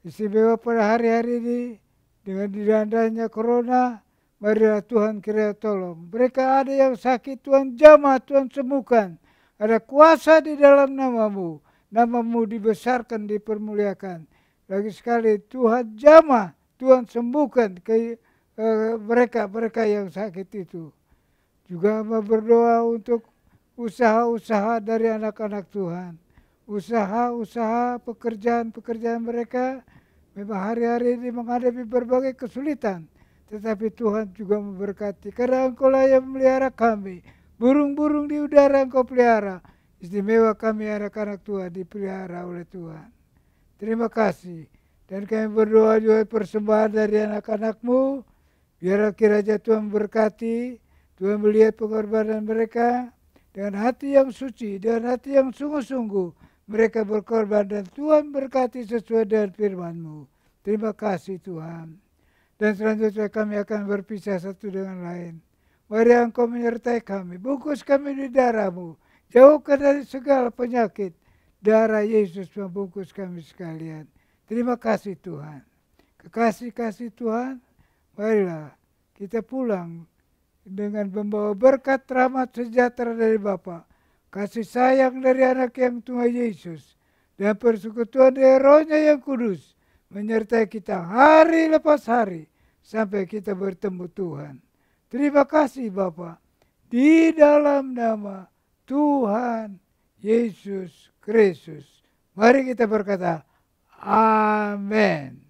istimewa pada hari-hari ini dengan dilandanya corona. Marilah Tuhan kiranya tolong. Mereka ada yang sakit, Tuhan jamah, Tuhan sembuhkan. Ada kuasa di dalam namamu. Namamu dibesarkan, dipermuliakan. Lagi sekali Tuhan jamah, Tuhan sembuhkan mereka yang sakit itu. Juga berdoa untuk usaha-usaha dari anak-anak Tuhan. Usaha-usaha pekerjaan-pekerjaan mereka memang hari-hari ini menghadapi berbagai kesulitan. Tetapi Tuhan juga memberkati. Karena Engkau lah yang memelihara kami. Burung-burung di udara Engkau pelihara. Istimewa kami anak-anak Tuhan dipelihara oleh Tuhan. Terima kasih. Dan kami berdoa juga persembahan dari anak-anak-Mu. Biarlah kiranya Tuhan berkati. Tuhan melihat pengorbanan mereka. Dengan hati yang suci, dengan hati yang sungguh-sungguh. Mereka berkorban dan Tuhan berkati sesuai dengan firman-Mu. Terima kasih Tuhan. Dan selanjutnya kami akan berpisah satu dengan lain. Mari Engkau menyertai kami. Bungkus kami di darah-Mu. Jauhkan dari segala penyakit. Darah Yesus membungkus kami sekalian. Terima kasih Tuhan. Kekasih-kasih Tuhan, marilah kita pulang dengan membawa berkat rahmat sejahtera dari Bapa, kasih sayang dari anak yang Tuhan Yesus, dan persekutuan dari Roh-Nya yang kudus, menyertai kita hari lepas hari, sampai kita bertemu Tuhan. Terima kasih Bapa, di dalam nama Tuhan Yesus Kristus. Mari kita berkata, Amin.